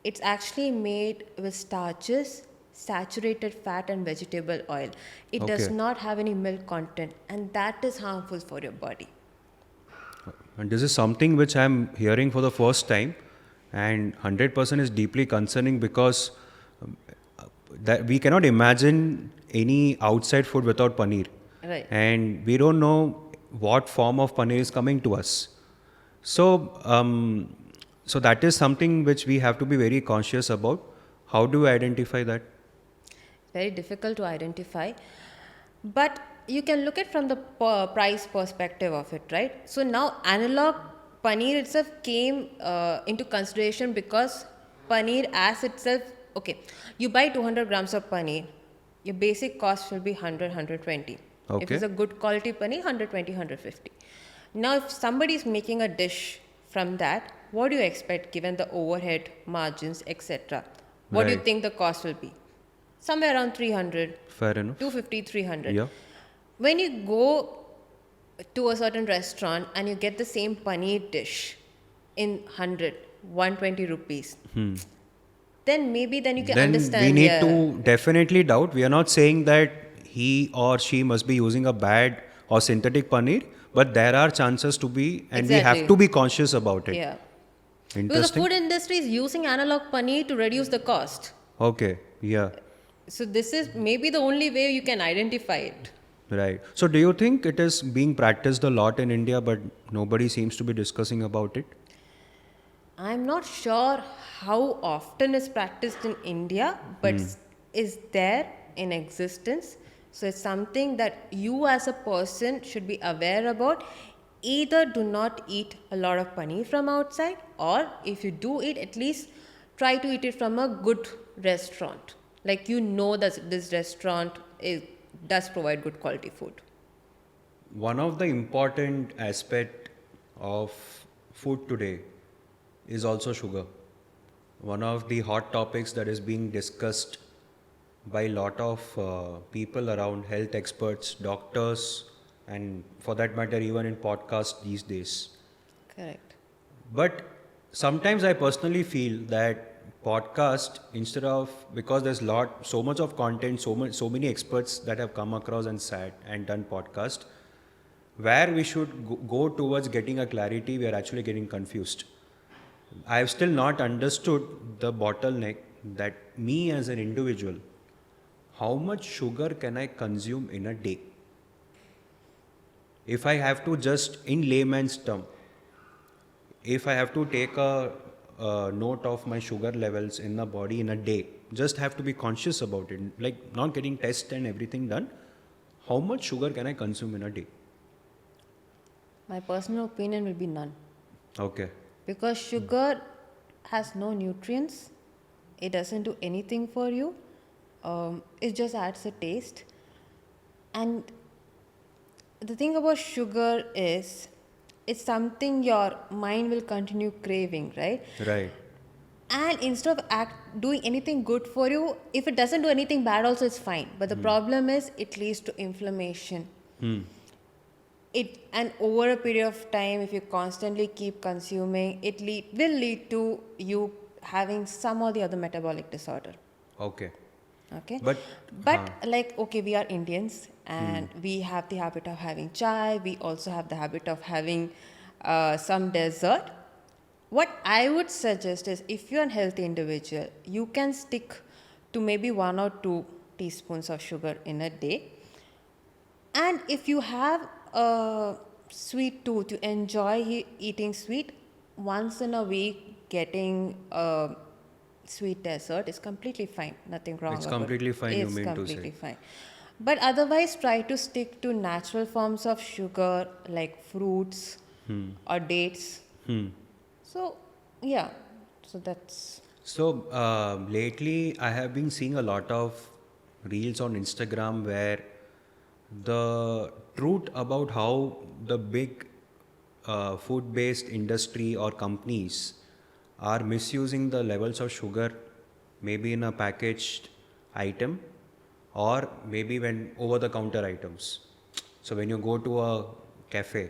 It's actually made with starches, saturated fat and vegetable oil. It does Okay. not have any milk content, and that is harmful for your body. And this is something which I'm hearing for the first time, and 100% is deeply concerning because that we cannot imagine any outside food without paneer. Right. And we don't know what form of paneer is coming to us. So that is something which we have to be very conscious about. How do we identify that? Very difficult to identify, but you can look at from the price perspective of it, right? So now analog paneer itself came into consideration because paneer as itself, okay, you buy 200 grams of paneer, your basic cost will be 100, 120. If Okay. it's a good quality paneer, 120, 150. Now if somebody is making a dish from that, what do you expect given the overhead margins, etc.? What do you Right. think the cost will be? Somewhere around 300, Fair enough. 250, 300. Yeah. When you go to a certain restaurant and you get the same paneer dish in 100, 120 rupees, then maybe then you can Then understand. we need yeah, to definitely doubt. We are not saying that he or she must be using a bad or synthetic paneer, but there are chances to be, and we have Exactly. to be conscious about it. Yeah. Because the Interesting. food industry is using analog paneer to reduce the cost. Okay. Yeah. So this is maybe the only way you can identify it. Right. So do you think it is being practiced a lot in India, but nobody seems to be discussing about it? I'm not sure how often it's practiced in India, but is there in existence. So it's something that you as a person should be aware about. Either do not eat a lot of paneer from outside, or if you do eat, at least try to eat it from a good restaurant. Like that this restaurant does provide good quality food. One of the important aspect of food today is also sugar. One of the hot topics that is being discussed by a lot of people around, health experts, doctors, and for that matter, even in podcasts these days. Correct. But sometimes I personally feel that podcast, instead of, because there's so much of content, so many experts that have come across and sat and done podcast, where we should go towards getting a clarity, we are actually getting confused. I have still not understood the bottleneck that me as an individual, how much sugar can I consume in a day? If I have to just, in layman's term, if I have to take a note of my sugar levels in the body in a day, just have to be conscious about it, like not getting tests and everything done, how much sugar can I consume in a day? My personal opinion will be none. Okay. Because sugar has no nutrients, it doesn't do anything for you, it just adds a taste. And the thing about sugar is, it's something your mind will continue craving, right? Right. And instead of doing anything good for you, if it doesn't do anything bad, also it's fine. But the problem is, it leads to inflammation. And over a period of time, if you constantly keep consuming, will lead to you having some or the other metabolic disorder. Okay. Okay. But Like, okay, we are Indians and we have the habit of having chai. We also have the habit of having some dessert. What I would suggest is, if you're an healthy individual, you can stick to maybe 1 or 2 teaspoons of sugar in a day. And if you have a sweet tooth, you enjoy eating sweet, once in a week getting a sweet dessert is completely fine. Nothing wrong it's about it. completely fine, you It's mean to completely say. fine. But otherwise, try to stick to natural forms of sugar like fruits or dates. So, yeah. So that's. So lately, I have been seeing a lot of reels on Instagram where the truth about how the big food-based industry or companies are misusing the levels of sugar, maybe in a packaged item, or maybe when over-the-counter items. So when you go to a cafe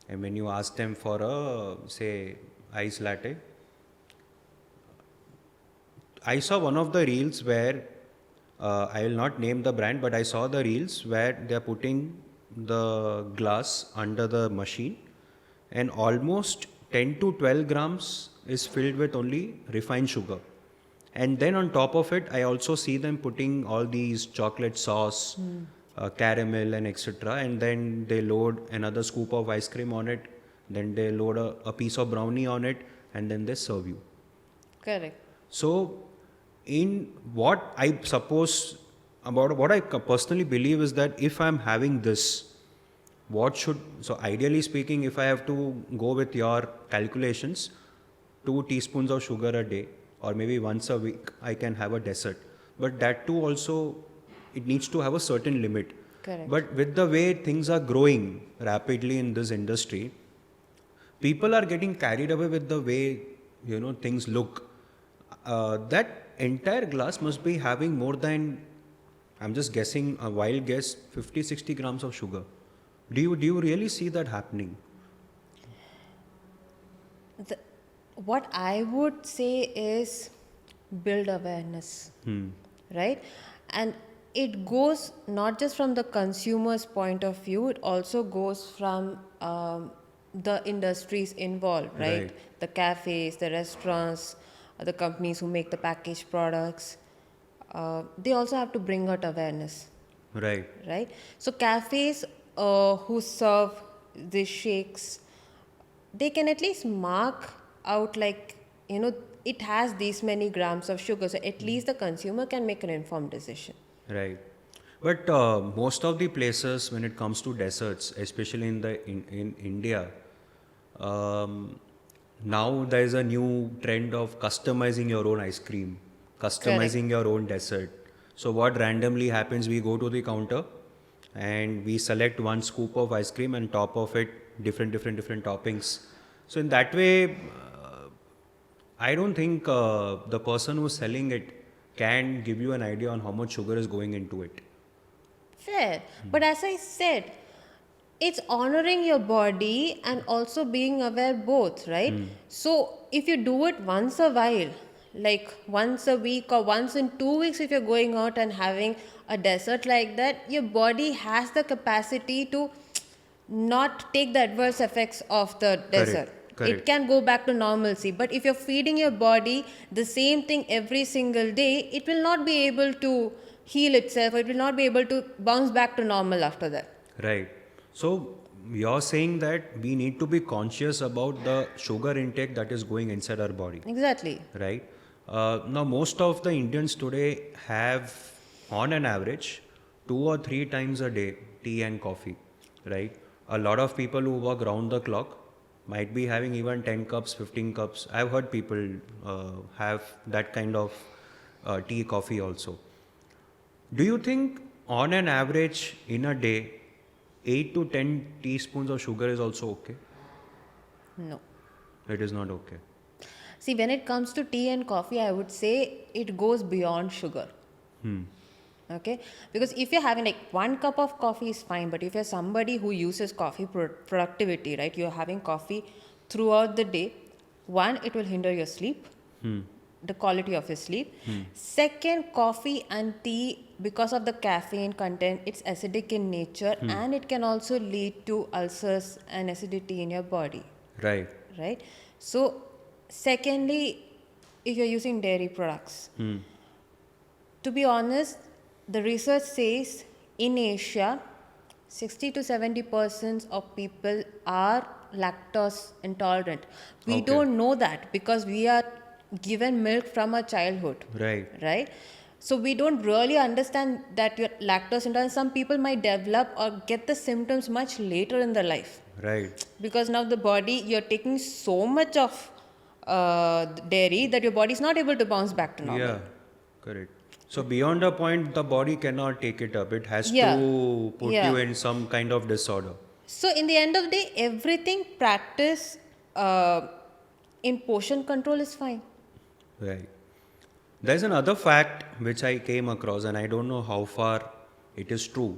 and when you ask them for a, say, ice latte, I saw one of the reels where I will not name the brand, but I saw the reels where they are putting the glass under the machine, and almost 10 to 12 grams is filled with only refined sugar. And then on top of it, I also see them putting all these chocolate sauce, caramel, and etc. And then they load another scoop of ice cream on it. Then they load a piece of brownie on it, and then they serve you. Correct. So, in what I suppose about what I personally believe is that if I'm having this, so ideally speaking, if I have to go with your calculations, 2 teaspoons of sugar a day, or maybe once a week, I can have a dessert. But that too also, it needs to have a certain limit. Correct. But with the way things are growing rapidly in this industry, people are getting carried away with the way things look. That entire glass must be having more than, I'm just guessing a wild guess, 50-60 grams of sugar. Do you really see that happening? What I would say is, build awareness, right? And it goes not just from the consumer's point of view, it also goes from the industries involved, right? Right. The cafes, the restaurants, the companies who make the packaged products. they also have to bring out awareness, Right. right? So cafes who serve these shakes, they can at least mark out like, it has these many grams of sugar, so at least the consumer can make an informed decision. Right. But most of the places, when it comes to desserts, especially in India, um, now there is a new trend of customizing your own ice cream, Correct. customizing your own dessert. So what randomly happens? We go to the counter and we select one scoop of ice cream and top of it different toppings. So in that way, I don't think the person who's selling it can give you an idea on how much sugar is going into it. Fair. But as I said, it's honoring your body and also being aware both, right? So if you do it once a while, like once a week or once in 2 weeks, if you're going out and having a dessert like that, your body has the capacity to not take the adverse effects of the dessert. Correct, It correct. can go back to normalcy. But if you're feeding your body the same thing every single day, it will not be able to heal itself, or it will not be able to bounce back to normal after that. Right. So you're saying that we need to be conscious about the sugar intake that is going inside our body, Exactly. right? Now, most of the Indians today have, on an average, 2 or 3 times a day tea and coffee, right? A lot of people who work round the clock might be having even 10 cups, 15 cups. I've heard people have that kind of tea, coffee also. Do you think, on an average, in a day, 8 to 10 teaspoons of sugar is also okay? No. It is not okay. See, when it comes to tea and coffee, I would say it goes beyond sugar. Okay, because if you're having like 1 cup of coffee is fine, but if you're somebody who uses coffee productivity, right, you're having coffee throughout the day, one, it will hinder your sleep, the quality of your sleep. Second, coffee and tea, because of the caffeine content, it's acidic in nature, and it can also lead to ulcers and acidity in your body, Right. right? So secondly, if you're using dairy products, to be honest, the research says in Asia, 60 to 70% of people are lactose intolerant. We Okay. don't know that because we are given milk from our childhood, Right. right? So we don't really understand that you're lactose intolerant. Some people might develop or get the symptoms much later in their life, Right. because now the body, you're taking so much of dairy that your body is not able to bounce back to normal. Yeah. Correct. So beyond a point, the body cannot take it up. It has Yeah, to put you yeah. in some kind of disorder. So in the end of the day, everything practice in portion control is fine. Right. There's another fact which I came across, and I don't know how far it is true.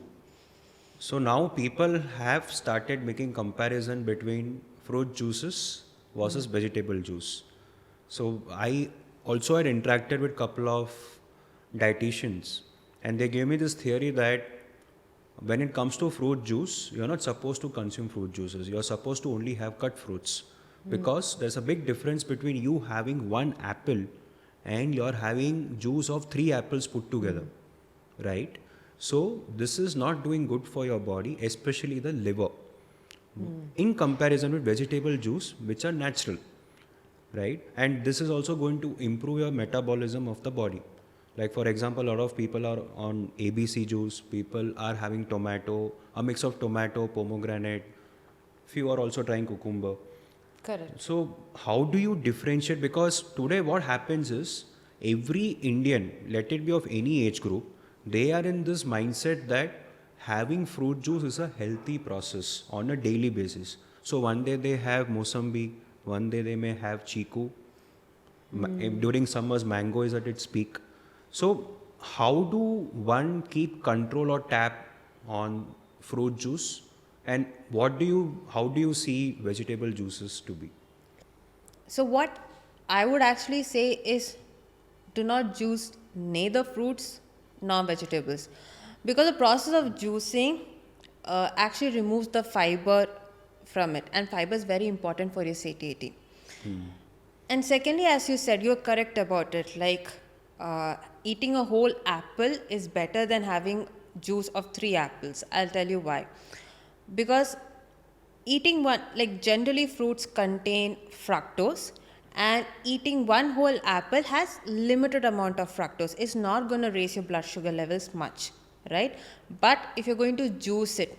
So now people have started making comparison between fruit juices versus vegetable juice. So I also had interacted with couple of dietitians, and they gave me this theory that when it comes to fruit juice, you're not supposed to consume fruit juices. You're supposed to only have cut fruits, because there's a big difference between you having one apple and you're having juice of 3 apples put together, right? So this is not doing good for your body, especially the liver, in comparison with vegetable juice, which are natural, right? And this is also going to improve your metabolism of the body. Like, for example, a lot of people are on ABC juice, people are having tomato, a mix of tomato, pomegranate, few are also trying cucumber. Correct. So how do you differentiate? Because today what happens is, every Indian, let it be of any age group, they are in this mindset that having fruit juice is a healthy process on a daily basis. So one day they have Mosambi, one day they may have Chiku. During summers, mango is at its peak. So how do one keep control or tap on fruit juice? And how do you see vegetable juices to be? So what I would actually say is, do not juice neither fruits nor vegetables, because the process of juicing actually removes the fiber from it, and fiber is very important for your satiety. And secondly, as you said, you're correct about it. Like, eating a whole apple is better than having juice of 3 apples. I'll tell you why. Because eating one, like generally fruits contain fructose, and eating one whole apple has limited amount of fructose. It's not going to raise your blood sugar levels much, right? But if you're going to juice it,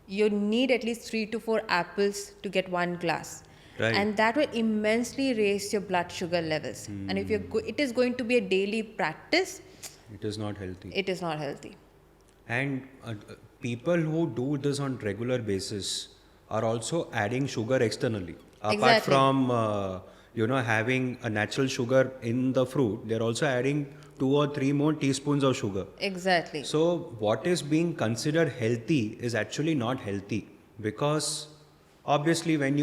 you need at least 3 to 4 apples to get 1 glass, Right. and that will immensely raise your blood sugar levels. And if it is going to be a daily practice, It is not healthy. it is not healthy. And people who do this on regular basis are also adding sugar externally. Apart Exactly. from having a natural sugar in the fruit, they're also adding 2 or 3 more teaspoons of sugar. Exactly. So what is being considered healthy is actually not healthy, because obviously when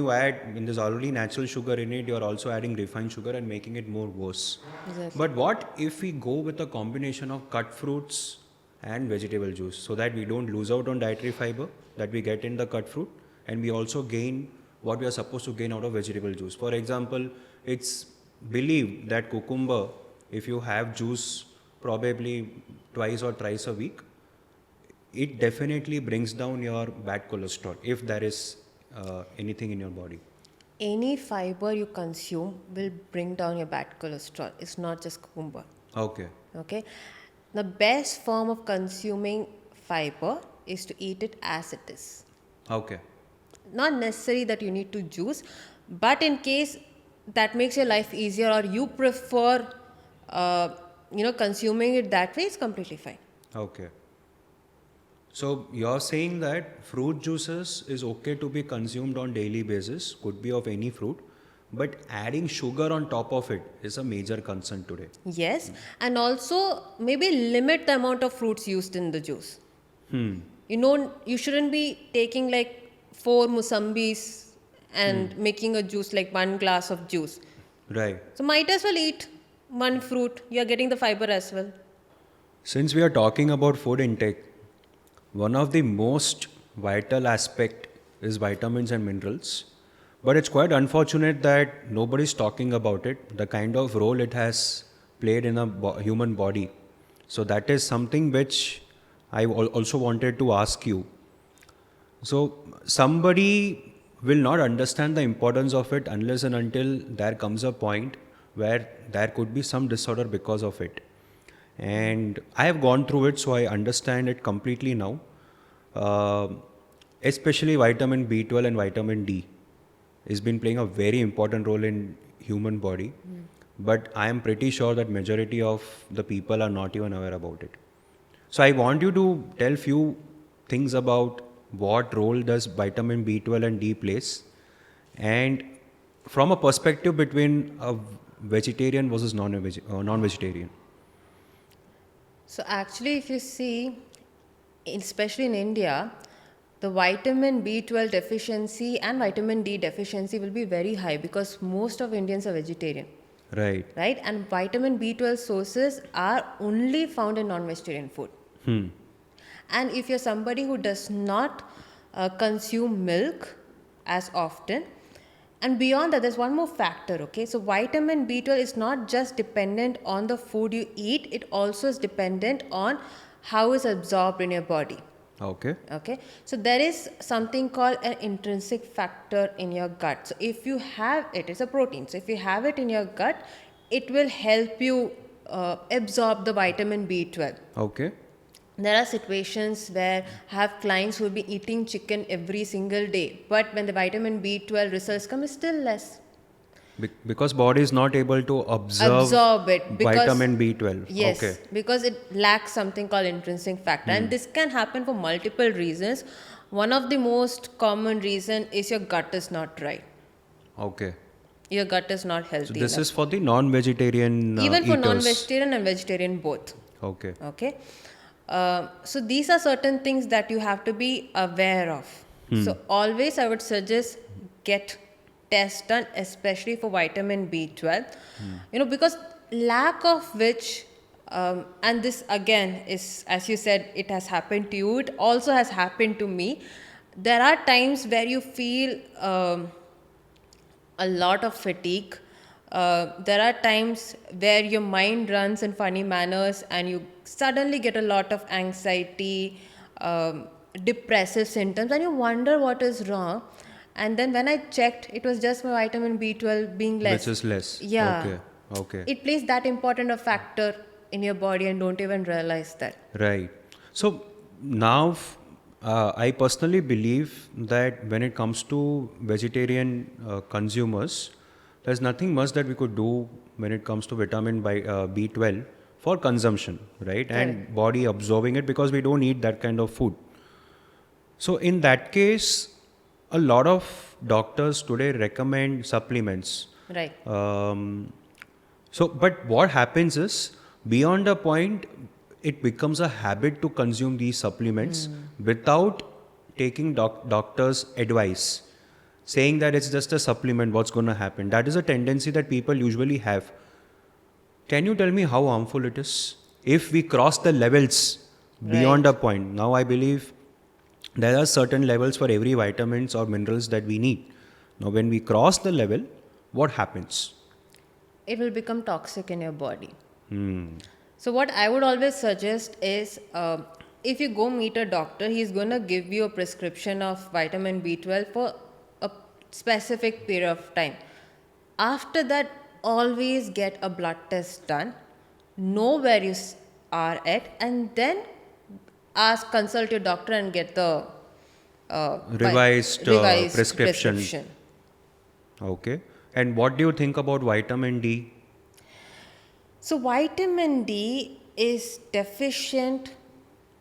there's already natural sugar in it, you're also adding refined sugar and making it more worse. Exactly. But what if we go with a combination of cut fruits and vegetable juice, so that we don't lose out on dietary fiber that we get in the cut fruit, and we also gain what we are supposed to gain out of vegetable juice? For example, it's believed that cucumber, if you have juice probably twice or thrice a week, it definitely brings down your bad cholesterol if there is anything in your body. Any fiber you consume will bring down your bad cholesterol. It's not just cucumber. Okay. Okay. The best form of consuming fiber is to eat it as it is. Okay. Not necessary that you need to juice, but in case that makes your life easier, or you prefer, consuming it that way, it's completely fine. Okay. So you're saying that fruit juices is okay to be consumed on daily basis, could be of any fruit, but adding sugar on top of it is a major concern today. Yes, and also maybe limit the amount of fruits used in the juice. You shouldn't be taking like 4 musambis and making a juice, like 1 glass of juice. Right. So might as well eat one fruit. You are getting the fiber as well. Since we are talking about food intake, one of the most vital aspect is vitamins and minerals. But it's quite unfortunate that nobody's talking about it, the kind of role it has played in a human body. So that is something which I also wanted to ask you. So somebody will not understand the importance of it unless and until there comes a point where there could be some disorder because of it. And I have gone through it, so I understand it completely now. Uh, Especially vitamin B12 and vitamin D has been playing a very important role in human body. But I am pretty sure that majority of the people are not even aware about it. So I want you to tell few things about what role does vitamin B12 and D plays, and from a perspective between a vegetarian versus non-vegetarian. So actually, if you see, especially in India, the vitamin B12 deficiency and vitamin D deficiency will be very high because most of Indians are vegetarian, Right. right? And vitamin B12 sources are only found in non-vegetarian food. And if you're somebody who does not consume milk as often, and beyond that, there's one more factor, okay? So vitamin B12 is not just dependent on the food you eat, it also is dependent on how it's absorbed in your body. Okay. Okay, so there is something called an intrinsic factor in your gut. So if you have it, it's a protein. So if you have it in your gut, it will help you absorb the vitamin B12. Okay. There are situations where I have clients who will be eating chicken every single day, but when the vitamin B12 results come, it's still less. Because body is not able to Absorb it because vitamin B12. yes, Okay. because it lacks something called intrinsic factor, and this can happen for multiple reasons. One of the most common reason is your gut is not right. Okay. Your gut is not So healthy this enough. is for the non-vegetarian Even for eaters. non-vegetarian and vegetarian both. Okay. Okay, so these are certain things that you have to be aware of. So always I would suggest get test done, especially for vitamin B12. Because lack of which, and this again is, as you said, it has happened to you, it also has happened to me. There are times where you feel a lot of fatigue, There are times where your mind runs in funny manners and you suddenly get a lot of anxiety, depressive symptoms, and you wonder what is wrong. And then when I checked, it was just my vitamin B12 being Which less. is less. Yeah. Okay. Okay. It plays that important a factor in your body and don't even realize that. Right. So now, I personally believe that when it comes to vegetarian consumers, there's nothing much that we could do when it comes to vitamin B12 for consumption, right? And body absorbing it, because we don't eat that kind of food. So in that case, a lot of doctors today recommend supplements. Right. But what happens is, beyond a point, it becomes a habit to consume these supplements without taking doctor's advice, saying that it's just a supplement, what's going to happen. That is a tendency that people usually have. Can you tell me how harmful it is? If we cross the levels beyond a point, now I believe there are certain levels for every vitamins or minerals that we need. Now, when we cross the level, what happens? It will become toxic in your body. So what I would always suggest is, if you go meet a doctor, he's going to give you a prescription of vitamin B12 for a specific period of time. After that, always get a blood test done, know where you are at, and then consult your doctor and get the Revised prescription. prescription. Okay. And what do you think about vitamin D? So vitamin D is deficient.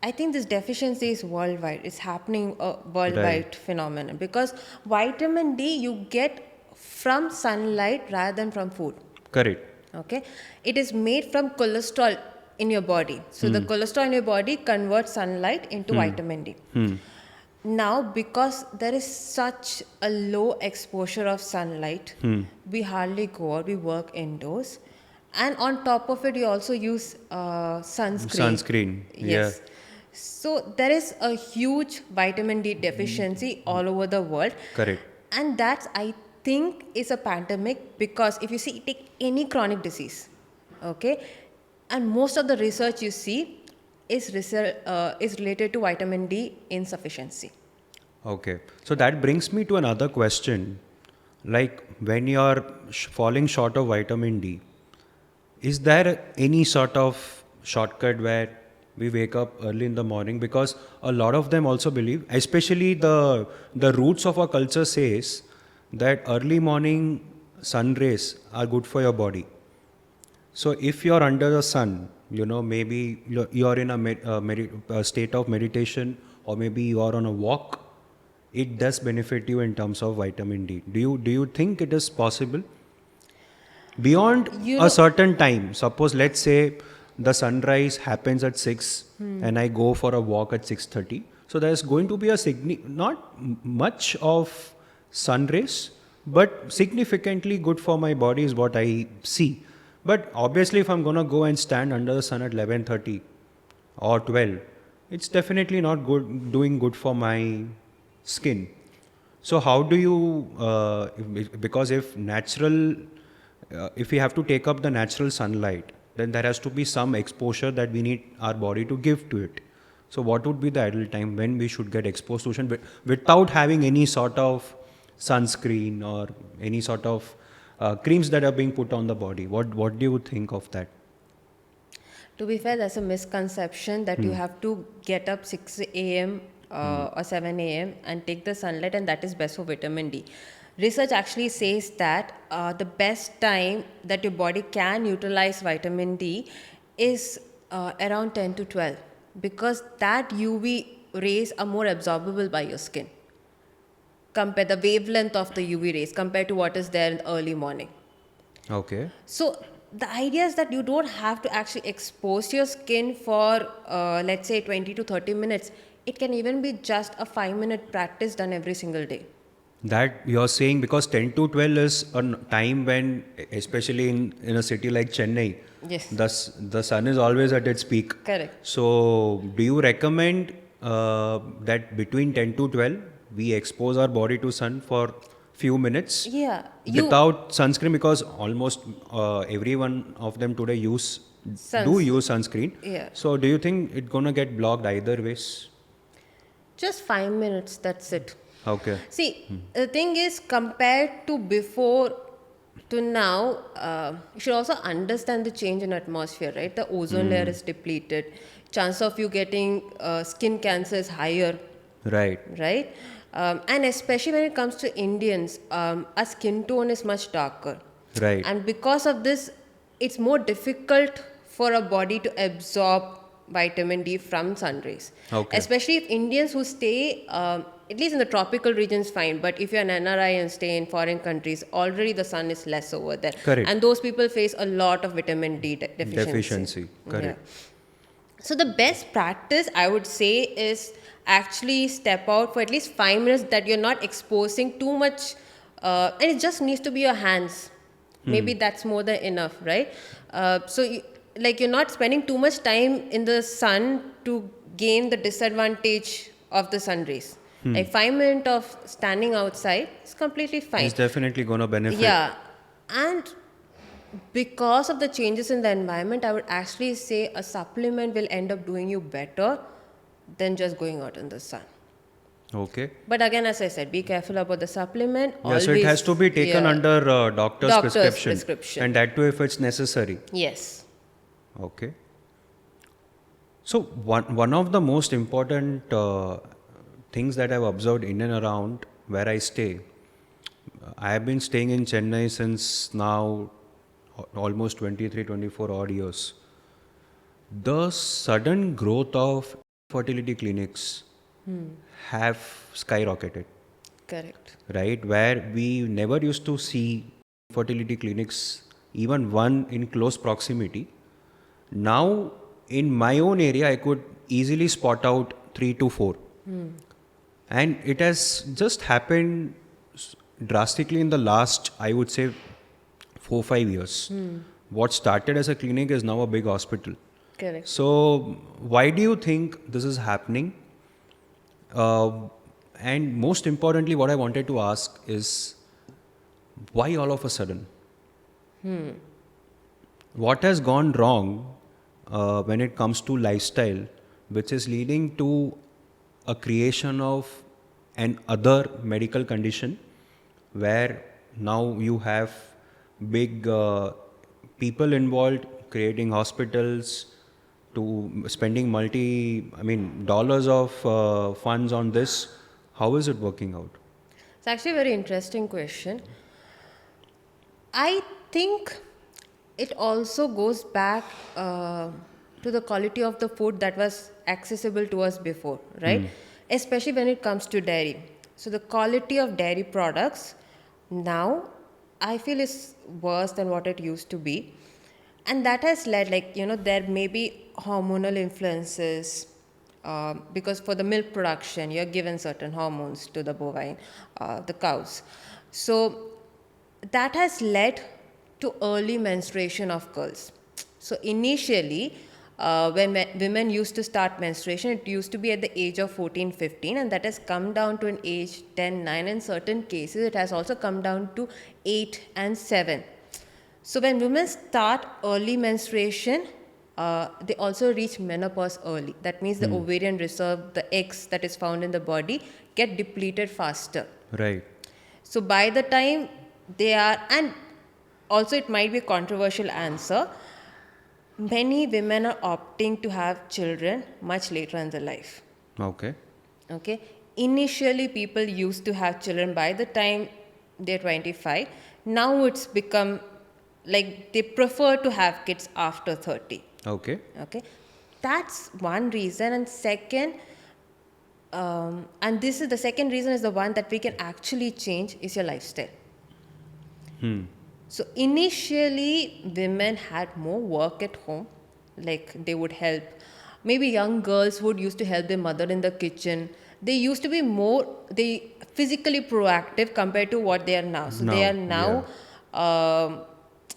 I think this deficiency is worldwide. It's happening a worldwide phenomenon, because vitamin D you get from sunlight rather than from food. Correct. Okay, it is made from cholesterol in your body. So the cholesterol in your body converts sunlight into vitamin D. Now, because there is such a low exposure of sunlight, we hardly go out, we work indoors. And on top of it, you also use sunscreen. Yes. Yeah. So there is a huge vitamin D deficiency all over the world. Correct. And that, I think, is a pandemic, because if you see, take any chronic disease, okay, and most of the research you see is related to vitamin D insufficiency. Okay. So that brings me to another question. Like, when you're falling short of vitamin D, is there any sort of shortcut where we wake up early in the morning? Because a lot of them also believe, especially the roots of our culture says that early morning sun rays are good for your body. So if you're under the sun, maybe you're in a state of meditation, or maybe you are on a walk, it does benefit you in terms of vitamin D. Do you think it is possible? Beyond a certain time, suppose let's say the sunrise happens at 6 and I go for a walk at 6:30. So there's going to be not much of sun rays, but significantly good for my body is what I see. But obviously, if I'm going to go and stand under the sun at 11:30 or 12, it's definitely not doing good for my skin. So how do you, because if we have to take up the natural sunlight, then there has to be some exposure that we need our body to give to it. So what would be the ideal time when we should get exposed to sun without having any sort of sunscreen or any sort of creams that are being put on the body? What do you think of that? To be fair, that's a misconception that you have to get up 6 a.m. Or 7 a.m. and take the sunlight, and that is best for vitamin D. Research actually says that the best time that your body can utilize vitamin D is around 10 to 12, because that UV rays are more absorbable by your skin. Compare the wavelength of the UV rays compared to what is there in the early morning. Okay. So the idea is that you don't have to actually expose your skin for let's say 20 to 30 minutes. It can even be just a 5-minute practice done every single day. That you're saying, because 10 to 12 is a time when, especially in a city like Chennai, yes, the sun is always at its peak. Correct. So do you recommend that between 10 to 12 we expose our body to sun for few minutes Yeah, without sunscreen, because almost every one of them today do suns. use sunscreen. Yeah, So do you think it's gonna get blocked either ways? just 5 minutes. That's it. Okay. See, the thing is, compared to before to now, you should also understand the change in atmosphere, right? The ozone layer is depleted. Chance of you getting skin cancer is higher, Right. right? And especially when it comes to Indians, our skin tone is much darker. Right. And because of this, it's more difficult for a body to absorb vitamin D from sun rays. Okay. Especially if Indians who stay, at least in the tropical regions, fine. But if you're an NRI and stay in foreign countries, already the sun is less over there. Correct. And those people face a lot of vitamin D deficiency. Deficiency. Correct. So the best practice I would say is actually step out for at least 5 minutes, that you're not exposing too much, and it just needs to be your hands. Maybe that's more than enough, right? Like you're not spending too much time in the sun to gain the disadvantage of the sun rays. Like 5 minutes of standing outside is completely fine. It's definitely gonna benefit. Yeah, and because of the changes in the environment, I would actually say a supplement will end up doing you better than just going out in the sun. Okay. But again, as I said, be careful about the supplement. Yeah, so it has to be taken yeah, under doctor's prescription. prescription. And that too if it's necessary. Yes. Okay. So one of the most important things that I've observed in and around where I stay, I have been staying in Chennai since now almost 23, 24 odd years. The sudden growth of fertility clinics have skyrocketed, Correct. right? Where we never used to see fertility clinics, even one in close proximity. Now, in my own area, I could easily spot out 3 to 4. And it has just happened drastically in the last, I would say, 4-5 years. What started as a clinic is now a big hospital. Correct. So, why do you think this is happening? And most importantly, what I wanted to ask is, why all of a sudden? What has gone wrong when it comes to lifestyle, which is leading to a creation of an other medical condition, where now you have big people involved creating hospitals, to spending dollars of funds on this. How is it working out? It's actually a very interesting question. I think it also goes back to the quality of the food that was accessible to us before, right? Especially when it comes to dairy. So the quality of dairy products now, I feel, is worse than what it used to be. And that has led, there may be hormonal influences, because for the milk production, you're given certain hormones to the bovine, the cows. So that has led to early menstruation of girls. So initially, when women used to start menstruation, it used to be at the age of 14, 15, and that has come down to an age 10, 9. In certain cases, it has also come down to 8 and 7. So when women start early menstruation, they also reach menopause early. That means the ovarian reserve, the eggs that is found in the body, get depleted faster. Right. So by the time they are, and also it might be a controversial answer, many women are opting to have children much later in their life. Okay. Okay. Initially, people used to have children by the time they're 25. Now it's become like they prefer to have kids after 30. Okay. Okay. That's one reason. And second, and this is the second reason, is the one that we can actually change, is your lifestyle. So initially, women had more work at home, like they would help. Maybe young girls would used to help their mother in the kitchen. They used to be physically proactive compared to what they are now. So they are now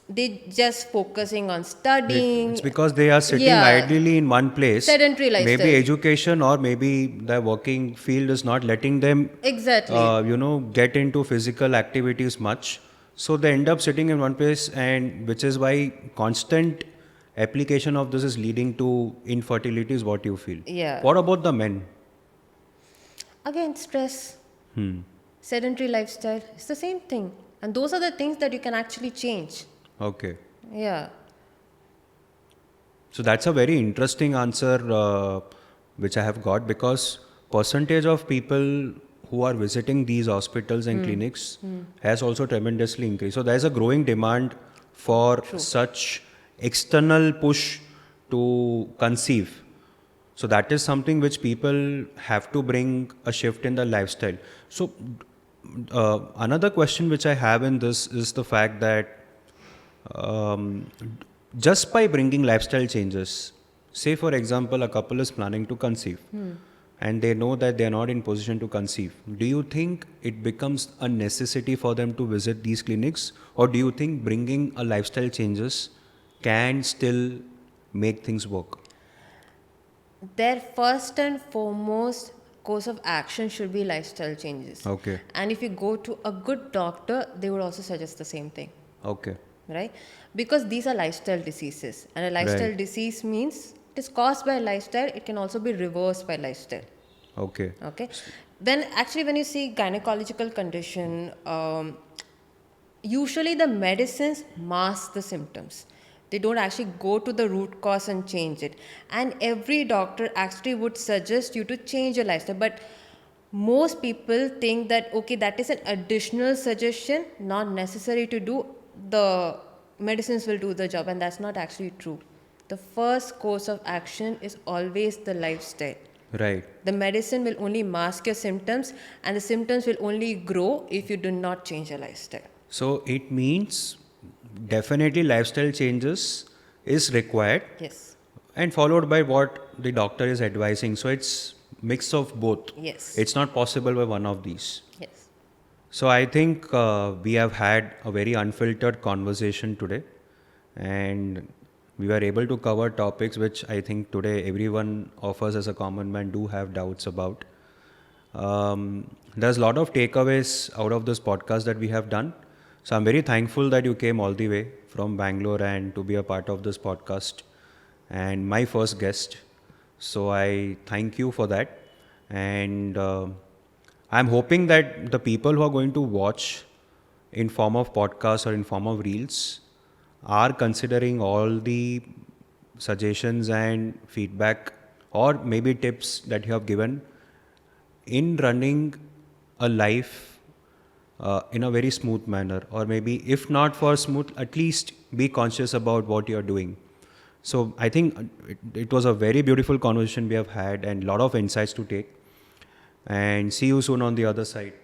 they just focusing on studying. It's because they are sitting Yeah. idly in one place. Sedentary lifestyle. Maybe education or maybe their working field is not letting them, Exactly. get into physical activities much. So they end up sitting in one place, and which is why constant application of this is leading to infertility, is what you feel. Yeah. What about the men? Again, stress, sedentary lifestyle, it's the same thing. And those are the things that you can actually change. Okay. Yeah. So that's a very interesting answer which I have got, because percentage of people who are visiting these hospitals and clinics has also tremendously increased. So there's a growing demand for such external push to conceive. So that is something which people have to bring a shift in the lifestyle. So another question which I have in this is the fact that um, just by bringing lifestyle changes, say for example a couple is planning to conceive and they know that they are not in position to conceive, do you think it becomes a necessity for them to visit these clinics, or do you think bringing a lifestyle changes can still make things work? Their first and foremost course of action should be lifestyle changes. Okay. And if you go to a good doctor, they would also suggest the same thing. Okay. Right? Because these are lifestyle diseases. And a lifestyle Right. disease means it is caused by lifestyle, it can also be reversed by lifestyle. Okay. Okay. When you see gynecological condition, usually the medicines mask the symptoms. They don't actually go to the root cause and change it. And every doctor actually would suggest you to change your lifestyle. But most people think that, okay, that is an additional suggestion, not necessary to do. The medicines will do the job, and that's not actually true. The first course of action is always the lifestyle. Right. The medicine will only mask your symptoms, and the symptoms will only grow if you do not change your lifestyle. So it means definitely lifestyle changes is required, Yes. and followed by what the doctor is advising. So it's mix of both. Yes. It's not possible by one of these. Yes. So I think we have had a very unfiltered conversation today, and we were able to cover topics which I think today everyone of us as a common man do have doubts about. There's a lot of takeaways out of this podcast that we have done. So I'm very thankful that you came all the way from Bangalore and to be a part of this podcast and my first guest. So I thank you for that. And I'm hoping that the people who are going to watch in form of podcasts or in form of reels are considering all the suggestions and feedback or maybe tips that you have given in running a life in a very smooth manner, or maybe if not for smooth, at least be conscious about what you're doing. So I think it was a very beautiful conversation we have had and a lot of insights to take, and see you soon on the other side.